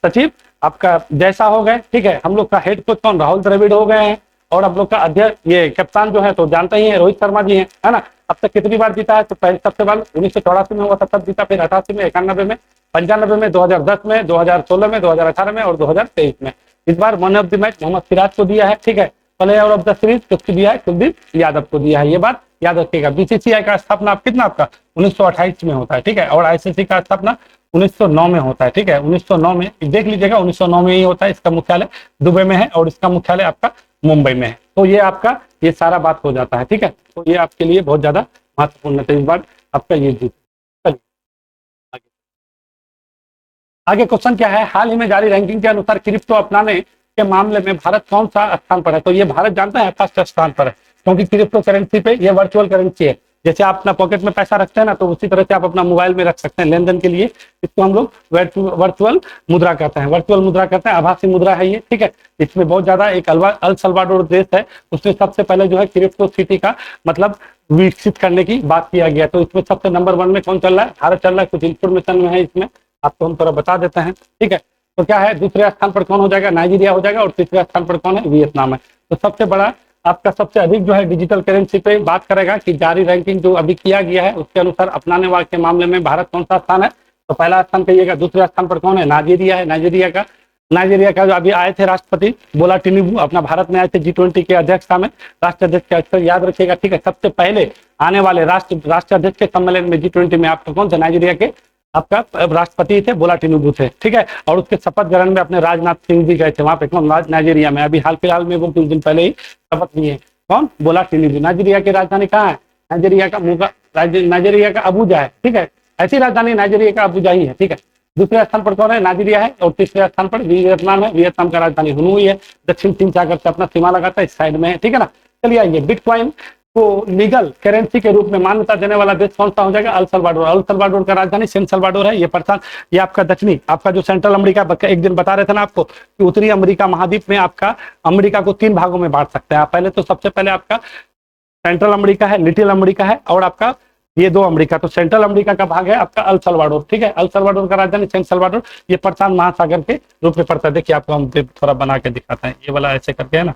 सचिव आपका जैसा हो गए। ठीक है, हम लोग का हेड कोच कौन? राहुल द्रविड़ हो गए हैं। और हम लोग का अध्यक्ष ये कप्तान जो है तो जानते ही है, रोहित शर्मा जी है ना। अब तक कितनी बार जीता है? तो पहले सबसे बार 1984 में हुआ था, तब जीता। फिर 88 में, 91 में, 95 में, 2010 में, 2016 में, 2018 में और 2023 में। इस बार man of the match Mohammed Siraj को दिया है। ठीक है, प्लेयर ऑफ द सीरीज किसको दिया है? कुलदीप यादव को दिया है। ये बात याद रखिएगा। बीसीसीआई का स्थापना कितना आपका 1928 में होता है। ठीक है, और आईसीसी का स्थापना 1909 में होता है। ठीक है, 1909 में देख लीजिएगा, 1909 में ही होता है। इसका मुख्यालय दुबई में है और इसका मुख्यालय आपका मुंबई में है। तो ये आपका ये सारा बात हो जाता है। ठीक है, तो ये आपके लिए बहुत ज्यादा महत्वपूर्ण है। तो इस बार आपका ये जीत। आगे क्वेश्चन क्या है? हाल ही में जारी रैंकिंग के अनुसार क्रिप्टो अपनाने के मामले में भारत कौन सा स्थान पर है? तो ये भारत जानते हैं फर्स्ट स्थान पर है, क्योंकि क्रिप्टो करेंसी पे ये वर्चुअल करेंसी है। जैसे आप अपना पॉकेट में पैसा रखते हैं ना, तो उसी तरह से आप अपना मोबाइल में रख सकते हैं लेन देन के लिए। इसको हम लोग वर्चुअल मुद्रा कहते हैं। वर्चुअल मुद्रा कहते हैं, आभासी मुद्रा है ये। ठीक है, इसमें बहुत ज्यादा एक अल सल्वाडोर देश है, उसने सबसे पहले जो है क्रिप्टो सिटी का मतलब विकसित करने की बात किया गया। तो इसमें सबसे नंबर 1 में कौन चल रहा है? भारत चल रहा है। कुछ इंफॉर्मेशन में है इसमें, आपको हम थोड़ा बता देते हैं। ठीक है, तो क्या है? दूसरे स्थान पर कौन हो जाएगा? नाइजीरिया हो जाएगा। और तीसरे स्थान पर कौन है? वियतनाम है। तो सबसे बड़ा आपका सबसे अधिक जो है डिजिटल करेंसी पे बात करेगा कि जारी रैंकिंग जो अभी किया गया है उसके अनुसार अपनाने वाले के मामले में भारत कौन सा स्थान है? तो पहला स्थान कहिएगा। दूसरे स्थान पर कौन है? नाइजीरिया है। नाइजीरिया का जो अभी आए थे राष्ट्रपति बोला टिनुबू, अपना भारत में आए थे G20 के अध्यक्षता में, राष्ट्राध्यक्ष के अक्सर याद रखिएगा। ठीक है, सबसे पहले आने वाले राष्ट्राध्यक्ष के सम्मेलन में G20 में आपको कौन थे? नाइजीरिया के आपका राष्ट्रपति थे, बोला टिनुबू थे। ठीक है, और उसके शपथ ग्रहण में अपने राजनाथ सिंह जी गए थे वहां पे। कौन? नाइजीरिया में। अभी हाल फिलहाल में वो कुछ दिन पहले ही शपथ लिए। कौन? बोला टिनुबू। नाइजीरिया की राजधानी कहाँ है? नाइजीरिया का अबूजा है। ठीक है, ऐसी राजधानी नाइजीरिया का अबूजा ही है। ठीक है, दूसरे स्थान पर कौन है? नाइजीरिया है। और तीसरे स्थान पर वियतनाम है। वियतनाम का राजधानी हनोई है। दक्षिण चीन सागर से अपना सीमा लगाता है, इस साइड में है। ठीक है ना। चलिए आइए, बिटकॉइन को लीगल करेंसी के रूप में मान्यता देने वाला देश कौन सा हो जाएगा? El Salvador. अल सल्वाडोर का राजधानी सेन सल्वाडोर है। ये आपका दक्षिणी आपका जो सेंट्रल अमेरिका, एक दिन बता रहे थे ना आपको कि उत्तरी अमेरिका महाद्वीप में आपका अमेरिका को 3 भागों में बांट सकते हैं आप। पहले तो सबसे पहले आपका सेंट्रल अमेरिका है, लिटिल अमेरिका है, और आपका ये 2 अमेरिका। तो सेंट्रल अमेरिका का भाग है आपका अल सल्वाडोर। ठीक है, अल सल्वाडोर का राजधानी सेन सल्वाडोर। ये प्रशांत महासागर के रूप में पड़ता है। देखिए आपको हम थोड़ा बना के दिखाते हैं, ये वाला ऐसे करके है ना,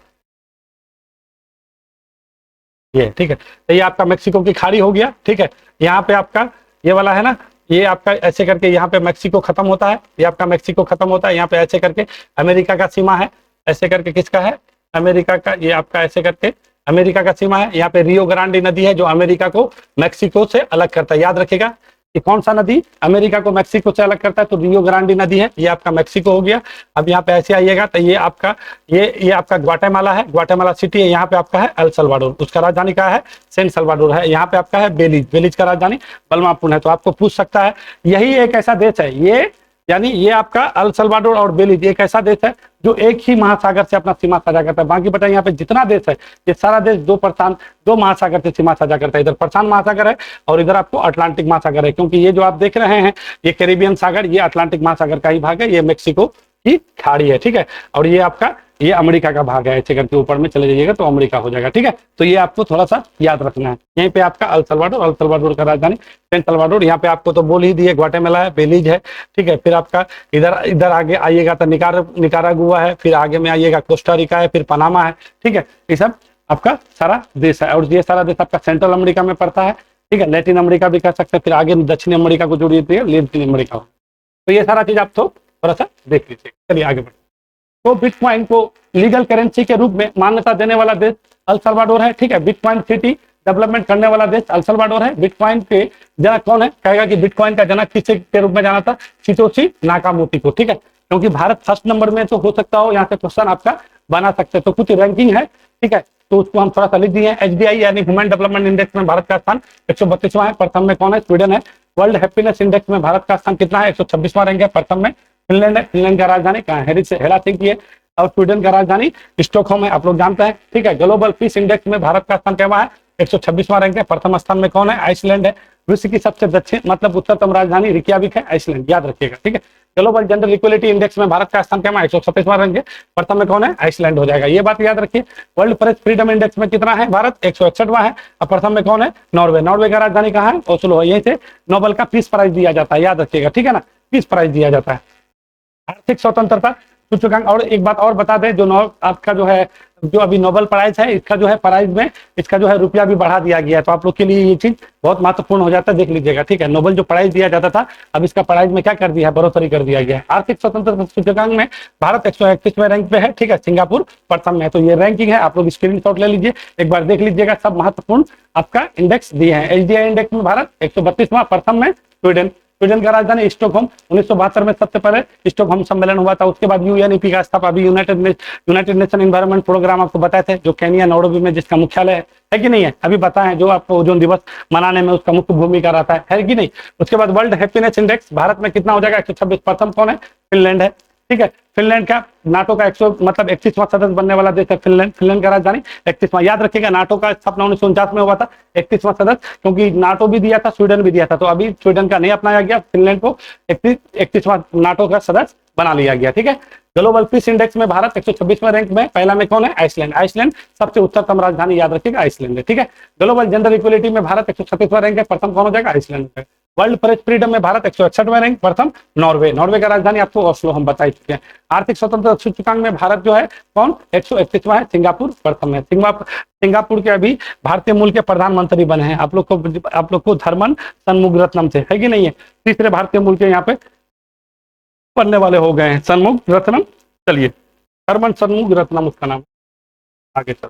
ये। ठीक है, तो ये आपका मेक्सिको की खाड़ी हो गया। ठीक है, यहाँ पे आपका ये वाला है ना, ये आपका ऐसे करके यहाँ पे मेक्सिको खत्म होता है। ये आपका मेक्सिको खत्म होता है, यहाँ पे ऐसे करके अमेरिका का सीमा है। ऐसे करके किसका है? अमेरिका का। ये आपका ऐसे करके अमेरिका का सीमा है। यहाँ पे रियो ग्रांडी नदी है जो अमेरिका को मैक्सिको से अलग करता है। याद रखिएगा कि कौन सा नदी अमेरिका को मैक्सिको से अलग करता है, तो रियो ग्रांडी नदी है, ये आपका मैक्सिको हो गया। अब यहाँ पे ऐसे आइएगा तो ये आपका ये आपका ग्वाटेमाला है, ग्वाटेमाला सिटी है। यहाँ पे आपका है एल सल्वाडोर, उसका राजधानी कहाँ है, सेन सल्वाडोर है। यहाँ पे आपका है बेलीज, बेलीज का राजधानी बलमापुर है। तो आपको पूछ सकता है, यही एक ऐसा देश है, ये यानी ये आपका एल सल्वाडोर और बेलीज एक ऐसा देश है जो एक ही महासागर से अपना सीमा साझा करता है। बाकी बताइए यहाँ पे जितना देश है ये सारा देश दो महासागर से सीमा साझा करता है। इधर प्रशांत महासागर है और इधर आपको अटलांटिक महासागर है, क्योंकि ये जो आप देख रहे हैं ये कैरिबियन सागर, ये अटलांटिक महासागर का ही भाग है, ये मेक्सिको की खाड़ी है, ठीक है। और ये आपका ये अमेरिका का भाग है, ऐसे करके ऊपर में चले जाइएगा तो अमेरिका हो जाएगा, ठीक है। तो ये आपको थोड़ा सा याद रखना है। यहीं पे आपका एल सल्वाडोर का राजधानी सेन सल्वाडोर। यहाँ पे आपको तो बोल ही दिए, ग्वाटेमाला है, बेलीज है, ठीक है। फिर आपका इधर आगे आइएगा तो निकारागुआ है, फिर आगे में आइएगा कोस्टा रिका है, फिर पनामा है, ठीक है। ये सब आपका सारा देश है और ये सारा देश आपका सेंट्रल अमेरिका में पड़ता है, ठीक है। लैटिन अमेरिका भी कह सकते हैं, फिर आगे दक्षिण अमेरिका को जोड़िए लैटिन अमेरिका। तो ये सारा चीज आप तो थोड़ा सा देख लीजिए। चलिए आगे बढ़ते। तो बिटकॉइन को लीगल करेंसी के रूप में मान्यता देने वाला देश एल सल्वाडोर है, ठीक है। बिटकॉइन सिटी डेवलपमेंट करने वाला देश एल सल्वाडोर है। बिटकॉइन के जनक कौन है, कहेगा कि बिटकॉइन का जनक किसे के रूप में जाना था, सितोशी नाकामोटो को, ठीक है। क्योंकि भारत फर्स्ट नंबर में तो हो सकता हो, यहाँ से क्वेश्चन आपका बना सकते, तो कुछ रैंकिंग है, ठीक है। तो उसको हम थोड़ा सा लिख दिए। एचडीआई यानी ह्यूमन डेवलपमेंट इंडेक्स में भारत का स्थान 132वां है, प्रथम में कौन है, स्वीडन है। वर्ल्ड हैप्पीनेस इंडेक्स में भारत का स्थान कितना है, 126वां रैंक है, प्रथम में फिनलैंड है। फिनलैंड का राजधानी कहाँ है, हेलसिंकी है। और स्वीडन का राजधानी स्टॉकहोम है, आप लोग जानते हैं, ठीक है। ग्लोबल पीस इंडेक्स में भारत का स्थान क्या है, 126वां रैंक है, प्रथम स्थान में कौन है, आइसलैंड है। विश्व की सबसे दक्षिण मतलब उत्तरतम राजधानी रिकयाविक है, आइसलैंड, याद रखिएगा, ठीक है। ग्लोबल जेंडर इक्वलिटी इंडेक्स में भारत का स्थान क्या है, 137वां रैंक है, प्रथम में कौन है, आइसलैंड हो जाएगा, ये बात याद रखिए। वर्ल्ड प्रेस फ्रीडम इंडेक्स में कितना है भारत, 161वां है, और प्रथम में कौन है, नॉर्वे। नॉर्वे का राजधानी कहाँ है, ओस्लो है। यहीं से नोबेल का पीस प्राइज दिया जाता है, याद रखिएगा, ठीक है ना, पीस प्राइज दिया जाता है। आर्थिक स्वतंत्रता सूचकांक। और एक बात और बता दें, जो आपका जो है जो अभी नोबेल प्राइज है, इसका जो है प्राइज में इसका जो है रुपया भी बढ़ा दिया गया है, तो आप लोग के लिए ये चीज बहुत महत्वपूर्ण हो जाता है, देख लीजिएगा, ठीक है। नोबेल जो प्राइज दिया जाता था, अब इसका प्राइज में क्या कर दिया है, बढ़ोतरी कर दिया गया है। आर्थिक स्वतंत्रता सूचकांक में भारत 131वें रैंक पे है, ठीक है, सिंगापुर प्रथम में है। तो ये रैंकिंग है, आप लोग स्क्रीनशॉट ले लीजिए, एक बार देख लीजिएगा, सब महत्वपूर्ण आपका इंडेक्स दिए हैं। एचडीआई इंडेक्स में भारत 132वां, प्रथम में स्वीडन। स्वीडन का राजधानी स्टॉकहोम। 1972 में सबसे पहले स्टॉकहोम सम्मेलन हुआ था, उसके बाद यूएनईपी का स्थापना, अभी यूनाइटेड नेशन एनवायरनमेंट प्रोग्राम आपको बताए थे, जो केनिया नैरोबी में जिसका मुख्यालय है कि नहीं है, अभी बताएं, जो आपको ओजोन दिवस मनाने में उसका मुख्य भूमिका रहता है कि नहीं। उसके बाद वर्ल्ड हैप्पीनेस इंडेक्स भारत में कितना हो जाएगा, 126, प्रथम कौन है, फिनलैंड है, ठीक है। फिनलैंड का नाटो का 31वां सदस्य बनने वाला देश है फिनलैंड। फिनलैंड का राजधानी 31वां, याद रखिएगा, नाटो का स्थापना 1949 में हुआ था, 31वां सदस्य, क्योंकि नाटो भी दिया था, स्वीडन भी दिया था, तो अभी स्वीडन का नहीं अपनाया गया, फिनलैंड को 31वां नाटो का सदस्य बना लिया गया, ठीक है। ग्लोबल पीस इंडेक्स में भारत 126वें रैंक में, पहला में कौन है, आइसलैंड। आइसलैंड सबसे उत्तरतम राजधानी, याद रखिएगा, आइसलैंड है, ठीक है। ग्लोबल जेंडर इक्वलिटी में भारत 136वां रैंक है, प्रथम कौन हो जाएगा, आइसलैंड है। वर्ल्ड प्रेस फ्रीडम में भारत 161वें रैंक, प्रथम नॉर्वे। नॉर्वे का राजधानी आपको ओस्लो हम बता चुके हैं। आर्थिक स्वतंत्रता सूचकांक में भारत जो है कौन, 131वां है, सिंगापुर प्रथम है। सिंगापुर के अभी भारतीय मूल के प्रधानमंत्री बने हैं, आप लोग को धर्मन सन्मुगरत्नम से, है कि नहीं है, तीसरे भारतीय मूल के यहाँ पे बनने वाले हो गए हैं, सन्मुख रत्नम। चलिए, धर्मन सन्मुख रत्नम उसका नाम। आगे चल,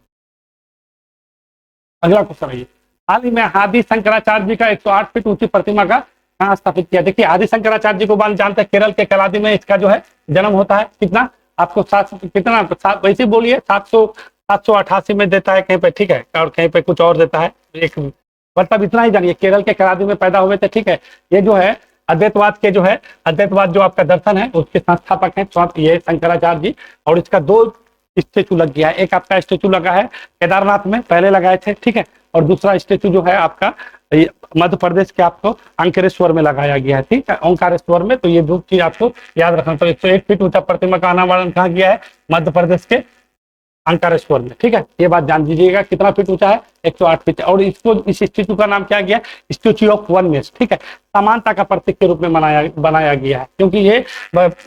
अगला क्वेश्चन है, हाल ही में आदि शंकराचार्य जी का 108 फीट ऊंची प्रतिमा का कहाँ स्थापित किया। देखिए, आदि शंकराचार्य जी को जानते हैं, केरल के केलादी में इसका जो है जन्म होता है। कितना आपको वैसे बोलिए, 788 में देता है कहीं पे, ठीक है, और कहीं पे कुछ और देता है, एक मतलब इतना ही जानिए, केरल के केलादी में पैदा हुए थे, ठीक है। ये जो है अद्वैतवाद जो आपका दर्शन है उसके संस्थापक हैं ये शंकराचार्य जी। और इसका 2 स्टेचू लग गया है, एक आपका स्टेचू लगा है केदारनाथ में, पहले लगाए थे, ठीक है, और दूसरा स्टेचू जो है आपका मध्य प्रदेश के आपको अंकारेश्वर में लगाया गया है, ठीक है, ओंकारेश्वर में। तो ये 2 चीज आपको याद रखना। तो 101 फीट ऊंचा प्रतिमा का अनावरण कहाँ किया है, मध्य प्रदेश के अंकारेश्वर में, ठीक है, ये बात जान दीजिएगा। कितना फीट ऊंचा है, 108 फीट। और इसको, इस स्टेचू का नाम क्या गया, स्टेचू ऑफ वननेस, ठीक है, समानता का प्रतीक के रूप में बनाया गया है, क्योंकि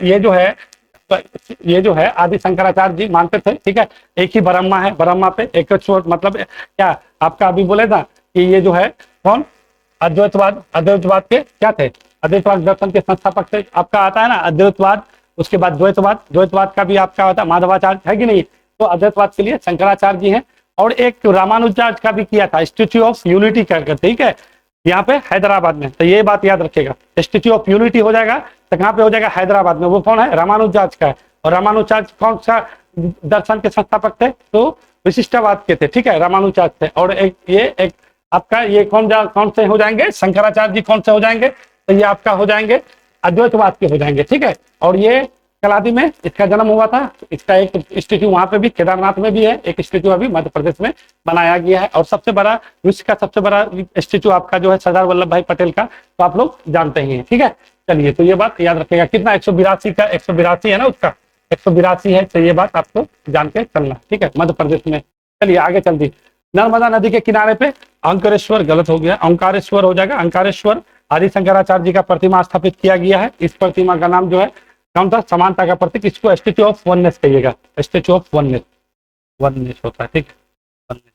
ये जो है आदि शंकराचार्य जी मानते थे, ठीक है, एक ही ब्रह्मा है, ब्रह्मा पे एक छोट, मतलब क्या आपका अभी बोले था कि ये जो है कौन, अद्वैतवाद के क्या थे, अद्वैतवाद दर्शन के संस्थापक थे। आपका आता है ना अद्वैतवाद, उसके बाद द्वैतवाद का भी आपका होता है माधवाचार्य, है कि नहीं। तो अद्वैतवाद के लिए शंकराचार्य जी हैं, और एक रामानुजाचार्य का भी किया था, स्टैच्यू ऑफ यूनिटी करके, ठीक है, यहाँ पे हैदराबाद में। तो ये बात याद रखेगा, स्टैच्यू ऑफ यूनिटी हो जाएगा तो कहाँ पे हो जाएगा, हैदराबाद में। वो कौन है, रामानुजाचार्य का है। और रामानुजाचार्य कौन सा दर्शन के संस्थापक थे, तो विशिष्टवाद के थे, ठीक है, रामानुजाचार्य थे। और एक आपका ये कौन से हो जाएंगे, शंकराचार्य जी कौन से हो जाएंगे, तो ये आपका हो जाएंगे अद्वैतवाद के हो जाएंगे, ठीक है। और ये कलादी में इसका जन्म हुआ था। इसका एक स्टेच्यू वहां पे भी, केदारनाथ में भी है एक स्टेच्यू, अभी मध्य प्रदेश में बनाया गया है। और सबसे बड़ा, विश्व का सबसे बड़ा स्टेच्यू आपका जो है सरदार वल्लभ भाई पटेल का, तो आप लोग जानते ही हैं, ठीक है। चलिए, तो ये बात याद रखेगा, कितना 182 का, 182 है ना उसका, 182 है। तो ये बात आपको जान के चलना, ठीक है, मध्य प्रदेश में। चलिए आगे चल दी। नर्मदा नदी के किनारे पे अंकारेश्वर, गलत हो गया, ओंकारेश्वर हो जाएगा, अंकारेश्वर आदि शंकराचार्य जी का प्रतिमा स्थापित किया गया है। इस प्रतिमा का नाम जो है कौन सा, समानता का प्रतीक, इसको स्टैच्यू ऑफ वननेस कहिएगा, स्टैच्यू ऑफ वननेस, वननेस होता है, ठीक है, वननेस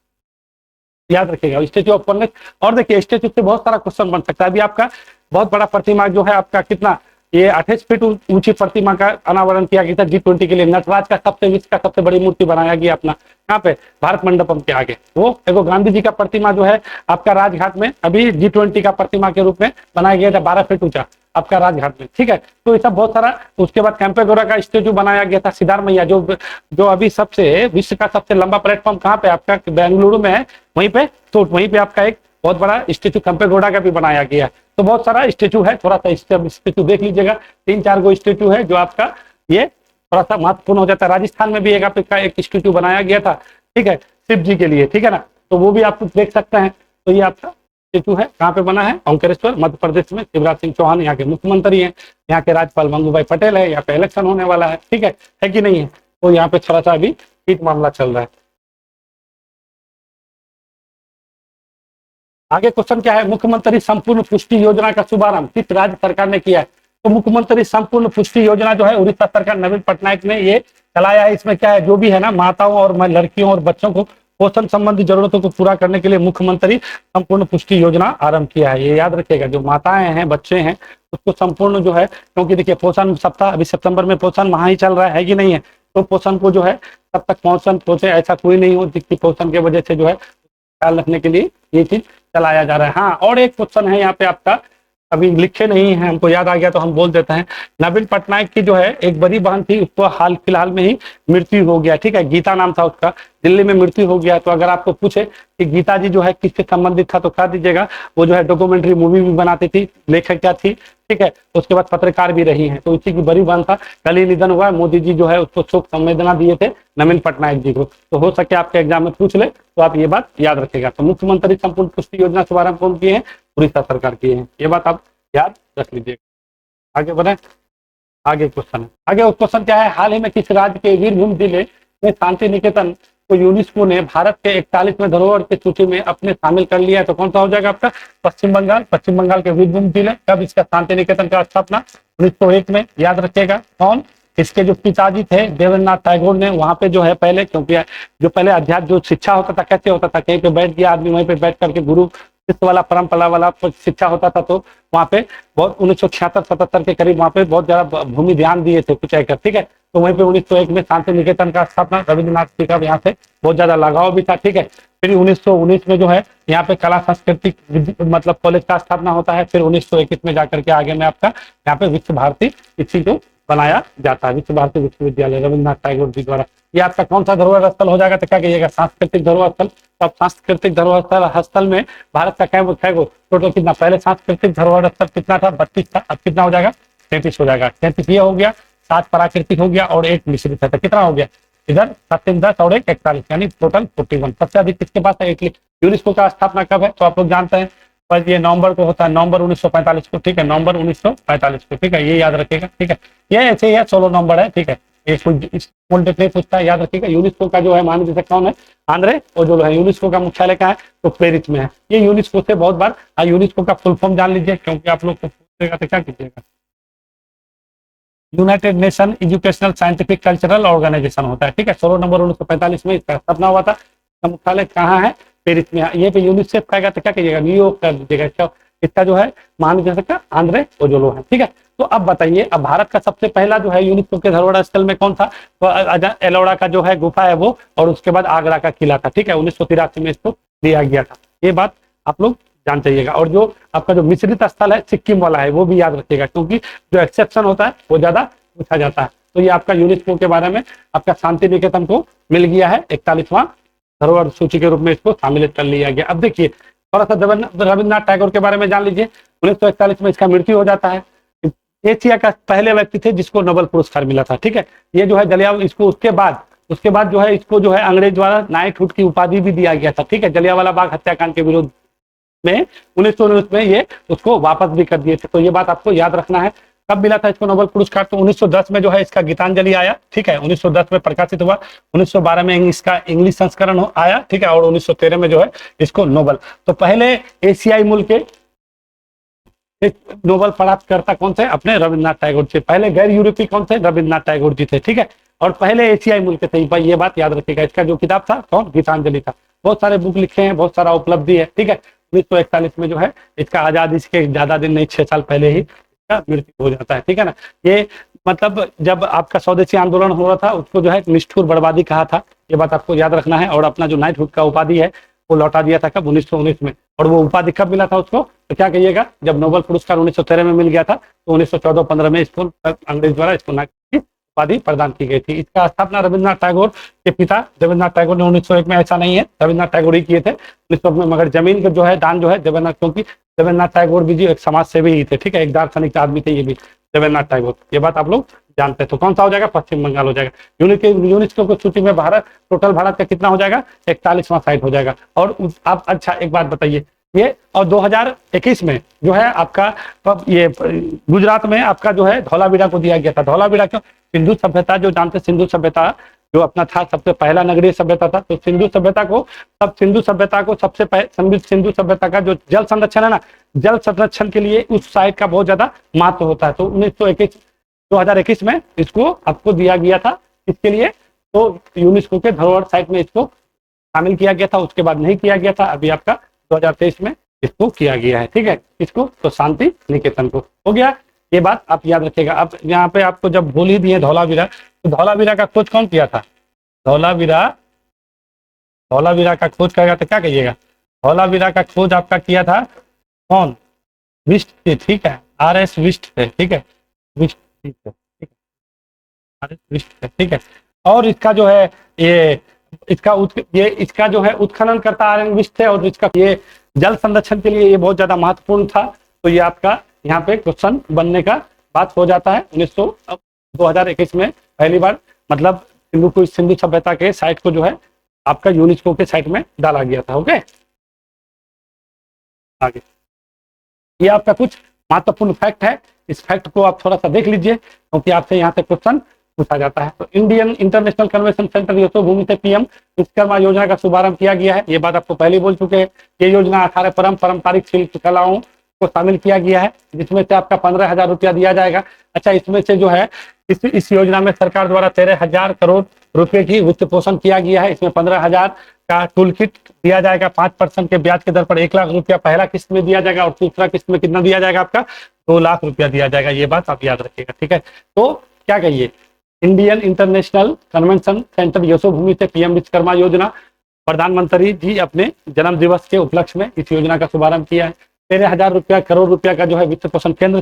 याद रखिएगा, स्टैच्यू ऑफ वननेस। और देखिए स्टैच्यू से बहुत सारा क्वेश्चन बन सकता है। अभी आपका बहुत बड़ा प्रतिमा जो है आपका कितना, ये 28 फीट ऊंची प्रतिमा का अनावरण किया गया था G20 के लिए। नटराज का विश्व का सबसे बड़ी मूर्ति बनाया गया अपना, कहाँ पे, भारत मंडपम के आगे। वो एगो गांधी जी का प्रतिमा जो है आपका राजघाट में अभी G20 का प्रतिमा के रूप में बनाया गया था, 12 फीट ऊंचा आपका राजघाट में, ठीक है। तो ये सब बहुत सारा। उसके बाद कैंपेगौड़ा का स्टेच्यू बनाया गया था, सिद्धार्थ मैया, जो अभी सबसे विश्व का सबसे लंबा प्लेटफॉर्म कहाँ पे आपका, बेंगलुरु में है, वहीं पे। तो वहीं पे आपका एक बहुत बड़ा स्टेच्यू कैंपेगौड़ा का भी बनाया गया है। तो बहुत सारा स्टेच्यू है, थोड़ा सा स्टेच्यू देख लीजिएगा, 3-4 गो स्टेच्यू है जो आपका ये थोड़ा सा महत्वपूर्ण हो जाता है। राजस्थान में भी एक स्टेच्यू बनाया गया था, ठीक है, शिव जी के लिए, ठीक है ना। तो वो भी आप देख सकते हैं। तो ये आपका स्टेच्यू है, कहाँ पे बना है, ओंकारेश्वर, मध्य प्रदेश में। शिवराज सिंह चौहान यहाँ के मुख्यमंत्री हैं, यहाँ के राज्यपाल मंगूभाई पटेल है, यहाँ पे इलेक्शन होने वाला है, ठीक है कि नहीं है। तो यहाँ पे थोड़ा सा अभी हीट मामला चल रहा है। आगे क्वेश्चन क्या है, मुख्यमंत्री संपूर्ण पुष्टि योजना का शुभारंभ किस राज्य सरकार ने किया है। तो मुख्यमंत्री संपूर्ण पुष्टि योजना जो है उड़ीसा सरकार नवीन पटनायक ने ये चलाया है। इसमें क्या है, जो भी है ना, माताओं और लड़कियों और बच्चों को पोषण संबंधी जरूरतों को पूरा करने के लिए मुख्यमंत्री संपूर्ण पुष्टि योजना आरंभ किया है। ये याद रखिएगा, जो माताएं हैं, बच्चे हैं, उसको संपूर्ण जो है, क्योंकि देखिए पोषण सप्ताह अभी सितंबर में पोषण माह ही चल रहा है कि नहीं है। तो पोषण को जो है तब तक पोषण पहुंचे ऐसा कोई नहीं हो जिसकी पोषण के वजह से जो है ख्याल रखने के लिए ये चीज चलाया जा रहा है। हाँ, और एक क्वेश्चन है यहाँ पे आपका, अभी लिखे नहीं है, हमको याद आ गया तो हम बोल देते हैं। नवीन पटनायक की जो है एक बड़ी बहन थी, उसको हाल फिलहाल में ही मृत्यु हो गया, ठीक है, गीता नाम था उसका, दिल्ली में मृत्यु हो गया। तो अगर आपको पूछे कि गीता जी जो है किससे संबंधित था, तो क्या दीजिएगा, वो जो है डॉक्यूमेंट्री मूवी भी बनाती थी, लेखक क्या थी, ठीक है, उसके बाद पत्रकार भी रही है। तो इसी की बड़ी बहन था, कल ही निधन हुआ। मोदी जी जो है उसको शोक संवेदना दिए थे नवीन पटनायक जी को। तो हो सके आपके एग्जाम में पूछ ले, तो आप ये बात याद रखेगा। तो मुख्यमंत्री संपूर्ण पुष्टि योजना शुभारंभ कौन किए हैं, उड़ीसा सरकार किए हैं, ये बात आप याद रख लीजिएगा। आगे बढ़े, आगे क्वेश्चन है। आगे क्वेश्चन क्या है, हाल ही में किस राज्य के वीरभूम जिले में शांति निकेतन को यूनेस्को ने भारत के 41वें धरोहर की सूची में अपने शामिल कर लिया है। तो कौन सा हो जाएगा आपका, पश्चिम बंगाल। पश्चिम बंगाल के वीरभूम जिले, कब इसका शांति निकेतन का स्थापना, 1901 में। याद रखिएगा कौन, इसके जो पिताजी थे देवेंद्रनाथ टैगोर ने वहां पे जो है पहले, क्योंकि जो पहले अध्यात्म जो शिक्षा होता था कैसे होता था, कहीं पे बैठ गया आदमी, वहीं पे बैठ करके गुरु शिष्य वाला परंपरा वाला शिक्षा होता था। तो वहाँ पे बहुत 1976-77 के करीब वहाँ पे बहुत ज्यादा भूमि ध्यान दिए थे कुछ एकड़, ठीक है। तो वहीं पे 1901 में शांति निकेतन का स्थापना, रविन्द्रनाथ जी का यहाँ से बहुत ज्यादा लगाव भी था, ठीक है। फिर 1919 में जो है यहाँ पे कला संस्कृति मतलब कॉलेज का स्थापना होता है। फिर 1921 में जाकर के आगे में आपका यहाँ पे विश्व भारती इसी को बनाया जाता है, विश्व भारती विश्वविद्यालय रविन्द्रनाथ टैगोर जी द्वारा। ये आपका कौन सा धरोहर स्थल हो जाएगा, तो क्या कहिएगा, सांस्कृतिक धरोहर स्थल। तो सांस्कृतिक धरोहर स्थल में भारत का कैगो टोटल कितना, पहले सांस्कृतिक धरोहर स्थल कितना था, 32 था, अब कितना हो जाएगा, 33 हो जाएगा। 33 ये हो गया, 7 प्राकृतिक हो गया और 1 मिश्रित है, तो कितना हो गया इधर 7 10 और 1 41, यानी टोटल 41। सबसे अधिक किसके पास है, इटली। यूनेस्को का स्थापना कब है, तो आप लोग जानते हैं, पर ये नवंबर को होता है, नवंबर 1945 को, ठीक है, नवंबर 1945 को, ठीक है, ये याद रखिएगा, ठीक है। ये ऐसे ही है, 16 नवंबर है, ठीक है। ये कोई नहीं पूछता है, याद रखिएगा। यूनेस्को का जो है महानिदेशक कौन है, आंद्रे ओजोलो है। यूनेस्को का मुख्यालय कहाँ है, तो पेरिस में है। ये यूनेस्को से बहुत बार यूनेस्को का फुल फॉर्म जान लीजिए, क्योंकि आप लोग को पूछेगा तो क्या कीजिएगा, United Nation educational scientific cultural organisation होता है, ठीक है। 16 नवंबर 1945 में इसका स्थापना हुआ था। इसका मुख्यालय कहाँ है, पेरिस में। ये पे यूनिसेफ कहेगा तो क्या कीजिएगा, न्यूयॉर्क कर दीजिएगा। इसका जो है महानिदेशक का आंद्रे ओजोलो है, ठीक है। तो अब बताइए, अब भारत का सबसे पहला जो है यूनेस्को के धरोहर स्थल में कौन था? तो एलोरा का जो है गुफा है वो, और उसके बाद आगरा का किला था। ठीक है, 1983 में इसको दिया गया था। ये बात आप लोग जान चाहिएगा। और जो आपका जो मिश्रित स्थल है सिक्किम वाला है वो भी याद रखिएगा, क्योंकि जो एक्सेप्शन होता है वो ज्यादा पूछा जाता है। तो ये आपका यूनेस्को के बारे में आपका शांति निकेतन को मिल गया है 41वां धरोहर सूची के रूप में, इसको शामिल कर लिया गया। अब देखिए थोड़ा सा रविन्द्रनाथ टैगोर के बारे में जान लीजिए। 1941 में इसका मृत्यु हो जाता है। एशिया का पहले व्यक्ति थे जिसको नोबेल पुरस्कार मिला था। ठीक है, ये जो है जलियावाला, इसको उसके बाद जो है इसको जो है अंग्रेज द्वारा नाइटहुड की उपाधि भी दिया गया था। ठीक है, जलियावाला बाग हत्याकांड के विरोध में 1919 में ये उसको वापस भी कर दिए थे। तो ये बात आपको याद रखना है। कब मिला था इसको नोबेल पुरस्कार? तो 1910 में जो है इसका गीतांजलि आया। ठीक है, 1910 में प्रकाशित हुआ, 1912 में इसका इंग्लिश संस्करण आया। ठीक है, और 1913 में जो है इसको नोबेल। तो पहले एशियाई मुल्क के नोबेल प्राप्तकर्ता कौन थे? अपने रविन्द्रनाथ टैगोर जी। पहले गैर यूरोपीय कौन थे? रविन्द्रनाथ टैगोर जी थे। ठीक है, और पहले एशियाई मुल्क थे। भाई ये बात याद रखिएगा। इसका जो किताब था कौन? गीतांजलि था। बहुत सारे बुक लिखे हैं, बहुत सारा उपलब्धि है। ठीक है, 1941 में जो है इसका आजादी के ज्यादा दिन नहीं, 6 साल पहले ही इसका मृत्यु हो जाता है। ठीक है ना, ये मतलब जब आपका स्वदेशी आंदोलन हो रहा था उसको जो है निष्ठुर बर्बादी कहा था। ये बात आपको याद रखना है। और अपना जो नाइटहुड का उपाधि है वो लौटा दिया था कब? 1919 में। और वो उपाधि कब मिला था उसको? तो क्या कहिएगा, जब नोबेल पुरस्कार 1913 में मिल गया था तो 1914-15 में इसको अंग्रेज द्वारा इसको उपाधि प्रदान की गई थी। इसका स्थापना रविन्द्रनाथ टैगोर के पिता रविन्द्रनाथ टैगोर ने 1901 में, ऐसा नहीं है रविन्द्रनाथ टैगोर ही किए थे 1901 में, मगर जमीन का जो है दान जो है देवेंद्रनाथ, क्योंकि देवेंद्रनाथ टैगोर भी जी एक समाज सेवी ही थे। ठीक है, एक दार्शनिक आदमी थे ये भी देवेंद्रनाथ टैगोर। ये बात आप लोग जानते हैं। तो कौन सा हो जाएगा? पश्चिम बंगाल हो जाएगा। यूनेस्को की सूची में भारत, टोटल भारत का कितना हो जाएगा? 41वां साइट हो जाएगा। और आप अच्छा एक बात बताइए, ये और 2021 में जो है आपका ये गुजरात में आपका जो है धौलावीरा को दिया गया था। धौलावीरा क्यों? सिंधु सभ्यता जो जानते, सिंधु सभ्यता जो अपना था सबसे पहला नगरीय सभ्यता था। तो सिंधु सभ्यता को सिंधु सभ्यता का जो जल संरक्षण है ना, जल संरक्षण के लिए उस साइट का बहुत ज्यादा महत्व होता है। तो 2021 में इसको आपको दिया गया था। इसके लिए तो यूनेस्को के धरोहर साइट में इसको शामिल किया गया था, उसके बाद नहीं किया गया था। अभी आपका 2023 में इसको किया गया है। ठीक है, इसको तो शांति निकेतन को हो गया। ये बात आप याद रखिएगा। अब यहाँ पे आपको जब बोल ही दिए धौलावीरा, तो धौलावीरा का खोज कौन किया था? धौलावीरा का खोज करेगा तो क्या कहिएगा? धौलावीरा का खोज आपका किया था कौन? विस्ट। ठीक है, RS विस्ट है। ठीक है, विस्ट। ठीक है, RS विस्ट है। ठीक है, और इसका जो है इसका जो है उत्खनन करता RN विस्ट थे। और इसका ये जल संरक्षण के लिए ये बहुत ज्यादा महत्वपूर्ण था। तो ये आपका यहाँ पे क्वेश्चन बनने का बात हो जाता है। 2021 में पहली बार मतलब सिंधु सभ्यता के साइट को जो है आपका यूनेस्को के साइट में डाला गया था। ओके, आगे ये आपका कुछ महत्वपूर्ण फैक्ट है। इस फैक्ट को आप थोड़ा सा देख लीजिए, क्योंकि आपसे यहाँ से क्वेश्चन पूछा जाता है। तो Indian international convention centre Yashobhoomi से PM विश्वकर्मा योजना का शुभारंभ किया गया है। ये बात आपको पहले बोल चुके हैं। ये योजना 18 पारंपरिक शिल्प कलाओं को शामिल किया गया है, जिसमें से आपका 15,000 रुपया दिया जाएगा। अच्छा, इसमें से जो है इस योजना में सरकार द्वारा 13,000 करोड़ रुपए की वित्त पोषण किया गया है। इसमें 15,000 का टूल किट दिया जाएगा। 5% के ब्याज के दर पर 1 लाख रुपया पहला किस्त में दिया जाएगा, और दूसरा किस्त में कितना दिया जाएगा? आपका 2 लाख रुपया दिया जाएगा। ये बात आप याद रखिएगा। ठीक है, तो क्या कहिए, Indian international convention centre Yashobhoomi से PM विश्वकर्मा योजना, प्रधानमंत्री जी अपने जन्म दिवस के उपलक्ष्य में इस योजना का शुभारंभ किया है। 13,000 करोड़ रुपया का जो है वित्त पोषण केंद्र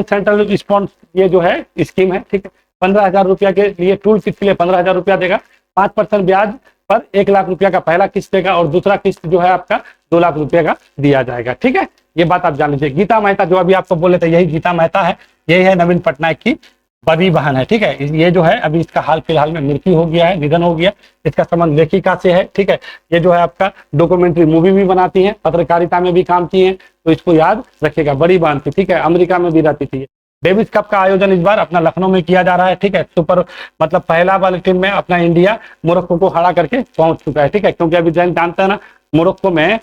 सेंट्रल रिस्पॉन्स ये जो है स्कीम है। ठीक है, 15,000 रुपया के लिए टूल किट के लिए 15,000 रुपया देगा। 5% ब्याज पर 1 लाख रुपया का पहला किस्त देगा, और दूसरा किस्त जो है आपका 2 लाख रुपया का दिया जाएगा। ठीक है, ये बात आप जान लीजिए। गीता मेहता जो अभी आपको बोले थे, यही गीता मेहता है। यही है नवीन पटनायक की बड़ी बहन है। ठीक है, ये जो है अभी इसका हाल फिलहाल में मृत्यु हो गया है, निधन हो गया। इसका संबंध लेखिका से है। ठीक है, ये जो है आपका डॉक्यूमेंट्री मूवी भी बनाती हैं, पत्रकारिता में भी काम की हैं, तो इसको याद रखिएगा। बड़ी बहन थी। ठीक है, अमेरिका में भी रहती थी। डेविस कप का आयोजन इस बार अपना लखनऊ में किया जा रहा है। ठीक है, सुपर मतलब पहला वाली टीम में अपना इंडिया मोरक्को को हरा करके पहुंच चुका है। ठीक है, क्योंकि अभी जानते हैं ना, मोरक्को में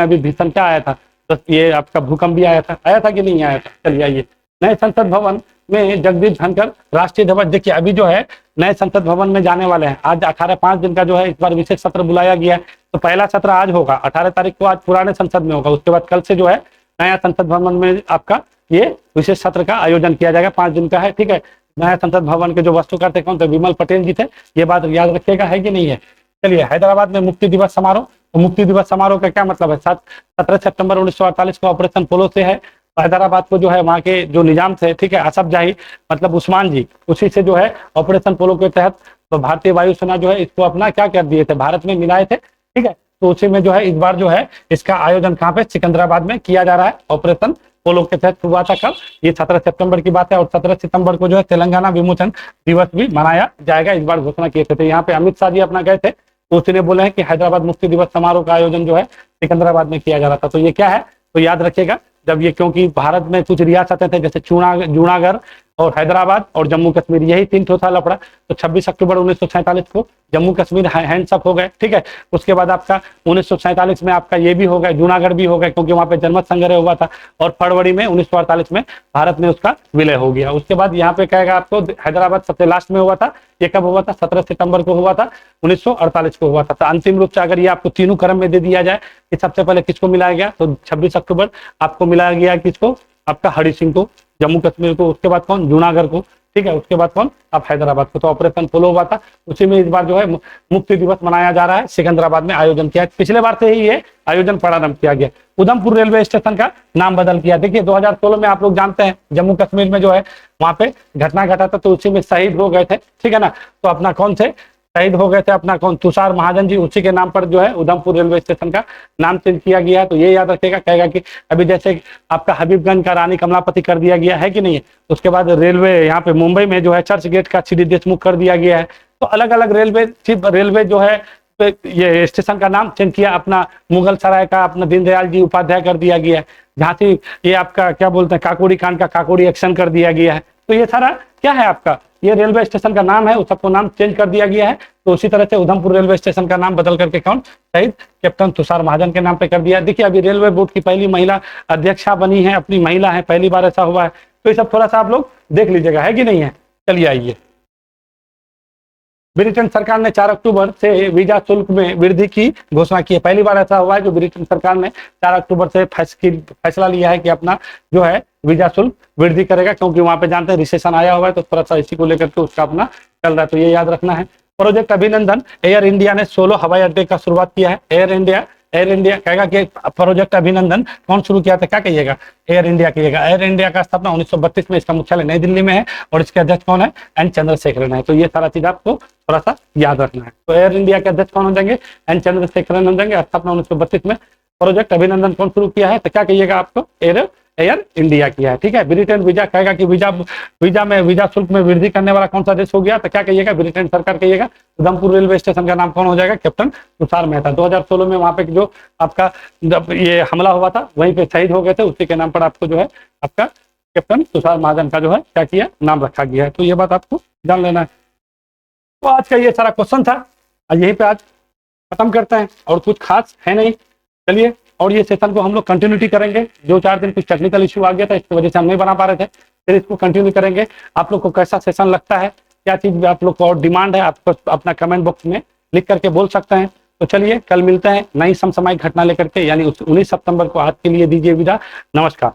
अभी भीषण क्या आया था? तो ये आपका भूकंप भी आया था कि नहीं आया था? चलिए आइए, नए संसद भवन में जगदीप धनखड़ राष्ट्रीय ध्वज। देखिए अभी जो है नए संसद भवन में जाने वाले हैं। आज 5 दिन का जो है इस बार विशेष सत्र बुलाया गया है। तो पहला सत्र आज होगा, 18 तारीख को आज पुराने संसद में होगा। उसके बाद कल से जो है नया संसद भवन में आपका ये विशेष सत्र का आयोजन किया जाएगा, 5 दिन का है, ठीक है। नया संसद भवन के जो वास्तुकार थे कौन थे, विमल पटेल जी थे, ये बात याद रखिएगा, है कि नहीं है। चलिए, हैदराबाद में मुक्ति दिवस समारोह, तो मुक्ति दिवस समारोह का क्या मतलब है, 17 सितंबर 1948 को ऑपरेशन पोलो से है। हैदराबाद को जो है वहाँ के जो निजाम थे, ठीक है, असफ जाही मतलब उस्मान जी, उसी से जो है ऑपरेशन पोलो के तहत तो भारतीय वायुसेना जो है इसको अपना क्या कर दिए थे, भारत में मिलाए थे, ठीक है। तो उसी में जो है इस बार जो है इसका आयोजन कहाँ पे, सिकंदराबाद में किया जा रहा है। ऑपरेशन पोलो के तहत हुआ था कब, ये 17 सितंबर की बात है। और 17 सितंबर को जो है तेलंगाना विमोचन दिवस भी मनाया जाएगा, इस बार घोषणा किए थे। यहाँ पे अमित शाह जी अपना गए थे, तो उसने बोले हैं कि हैदराबाद मुक्ति दिवस समारोह का आयोजन जो है सिकंदराबाद में किया जा रहा था। तो ये क्या है, तो याद रखिएगा, जब ये, क्योंकि भारत में कुछ रियासतें थे जैसे जूनागढ़ और हैदराबाद और जम्मू कश्मीर, यही 3 ठो था लफड़ा। तो 26 अक्टूबर 1947 को जम्मू कश्मीर हैंड्सअप हो गए, ठीक है। उसके बाद आपका 1947 में आपका ये भी हो गया, जूनागढ़ भी हो गया, क्योंकि वहां पे जनमत संग्रह हुआ था। और फरवरी में 1948 में भारत में उसका विलय हो गया। उसके बाद यहाँ पे कहेगा आपको हैदराबाद सबसे लास्ट में हुआ था। ये कब हुआ था, 17 सितंबर को हुआ था, 1948 को हुआ था। तो अंतिम रूप से अगर ये आपको तीनों क्रम में दे दिया जाए कि सबसे पहले किसको मिलाया गया, तो 26 अक्टूबर आपको मिलाया गया किसको, आपका हरि सिंह को, जम्मू कश्मीर को, उसके बाद कौन, जूनागढ़ को, ठीक है, उसके बाद कौन, अब हैदराबाद को। तो ऑपरेशन पोलो हुआ था, उसी में इस बार जो है मुक्ति दिवस मनाया जा रहा है, सिकंदराबाद में आयोजन किया। पिछले बार से ही ये आयोजन प्रारंभ किया गया। उधमपुर रेलवे स्टेशन का नाम बदल किया। देखिए 2016 में आप लोग जानते हैं जम्मू कश्मीर में जो है वहां पे घटना घटा था, तो उसी में शहीद हो गए थे, ठीक है ना। तो अपना कौन थे, शहीद हो गए थे अपना कौन, तुषार महाजन जी, उसी के नाम पर जो है उधमपुर रेलवे स्टेशन का नाम चेंज किया गया है। तो ये याद रखिएगा, कहेगा कि अभी जैसे आपका हबीबगंज का रानी कमलापति कर दिया गया है कि नहीं है, उसके बाद रेलवे यहाँ पे मुंबई में जो है चर्च गेट का सीडी देशमुख कर दिया गया है। तो अलग अलग रेलवे जो है ये स्टेशन का नाम चेंज किया, अपना मुगल सराय का अपना दीनदयाल जी उपाध्याय कर दिया गया है। झांसी ये आपका क्या बोलते हैं, काकोड़ी कांड का काकोड़ी एक्शन कर दिया गया है। तो ये सारा क्या है आपका, ये रेलवे स्टेशन का नाम है, उस सबको नाम चेंज कर दिया गया है। तो उसी तरह से उधमपुर रेलवे स्टेशन का नाम बदल करके कौन, शहीद कैप्टन तुषार महाजन के नाम पे कर दिया। देखिए अभी रेलवे बोर्ड की पहली महिला अध्यक्षा बनी है, अपनी महिला है, पहली बार ऐसा हुआ है। तो ये सब थोड़ा सा आप लोग देख लीजिएगा, है कि नहीं है। चलिए आइए, ब्रिटेन सरकार ने 4 अक्टूबर से वीजा शुल्क में वृद्धि की घोषणा की है। पहली बार ऐसा हुआ है जो ब्रिटेन सरकार ने 4 अक्टूबर से फैसला लिया है कि अपना जो है वीजा शुल्क वृद्धि करेगा, क्योंकि वहां पे जानते हैं रिसेशन आया हुआ है, तो थोड़ा सा इसी को लेकर के उसका अपना चल रहा है। तो ये याद रखना है। प्रोजेक्ट अभिनंदन, एयर इंडिया ने 16 हवाई अड्डे का शुरुआत किया है। एयर इंडिया कहेगा कि प्रोजेक्ट अभिनंदन कौन शुरू किया था, क्या कहिएगा, एयर इंडिया कहिएगा। एयर इंडिया का स्थापना 1932 में, इसका मुख्यालय नई दिल्ली में है, और इसके अध्यक्ष कौन है, एन चंद्रशेखरन है। तो ये सारा चीज आपको थोड़ा सा याद रखना है। तो एयर इंडिया के अध्यक्ष कौन हो जाएंगे, एन चंद्रशेखरन हो जाएंगे। स्थापना 1932 में। प्रोजेक्ट अभिनंदन कौन शुरू किया है, तो क्या कहिएगा आपको, एयर इंडिया किया है, ठीक है। ब्रिटेन वीजा कहेगा कि वीजा शुल्क में वृद्धि करने वाला कौन सा देश हो गया, तो क्या कहिएगा, ब्रिटेन सरकार कहिएगा। उधमपुर रेलवे स्टेशन का नाम कौन हो जाएगा, कैप्टन तुषार मेहता। 2016 में वहां पे जो आपका ये हमला हुआ था वहीं पे शहीद हो गए थे, उसी के नाम पर आपको जो है आपका कैप्टन तुषार महाजन का जो है क्या किया, नाम रखा गया है। तो ये बात आपको जान लेना है। तो आज का ये सारा क्वेश्चन था, यहीं पे आज खत्म करते हैं, और कुछ खास है नहीं। चलिए, और ये सेशन को हम लोग कंटिन्यूटी करेंगे। 2-4 दिन कुछ टेक्निकल इशू आ गया था, इसकी वजह से हम नहीं बना पा रहे थे, फिर इसको कंटिन्यू करेंगे। आप लोग को कैसा सेशन लगता है, क्या चीज आप लोग को और डिमांड है, आपको अपना कमेंट बॉक्स में लिख करके बोल सकते हैं। तो चलिए, कल मिलते हैं नई समसामयिक घटना लेकर के, यानी 19 सितंबर को। आज के लिए दीजिए विदा, नमस्कार।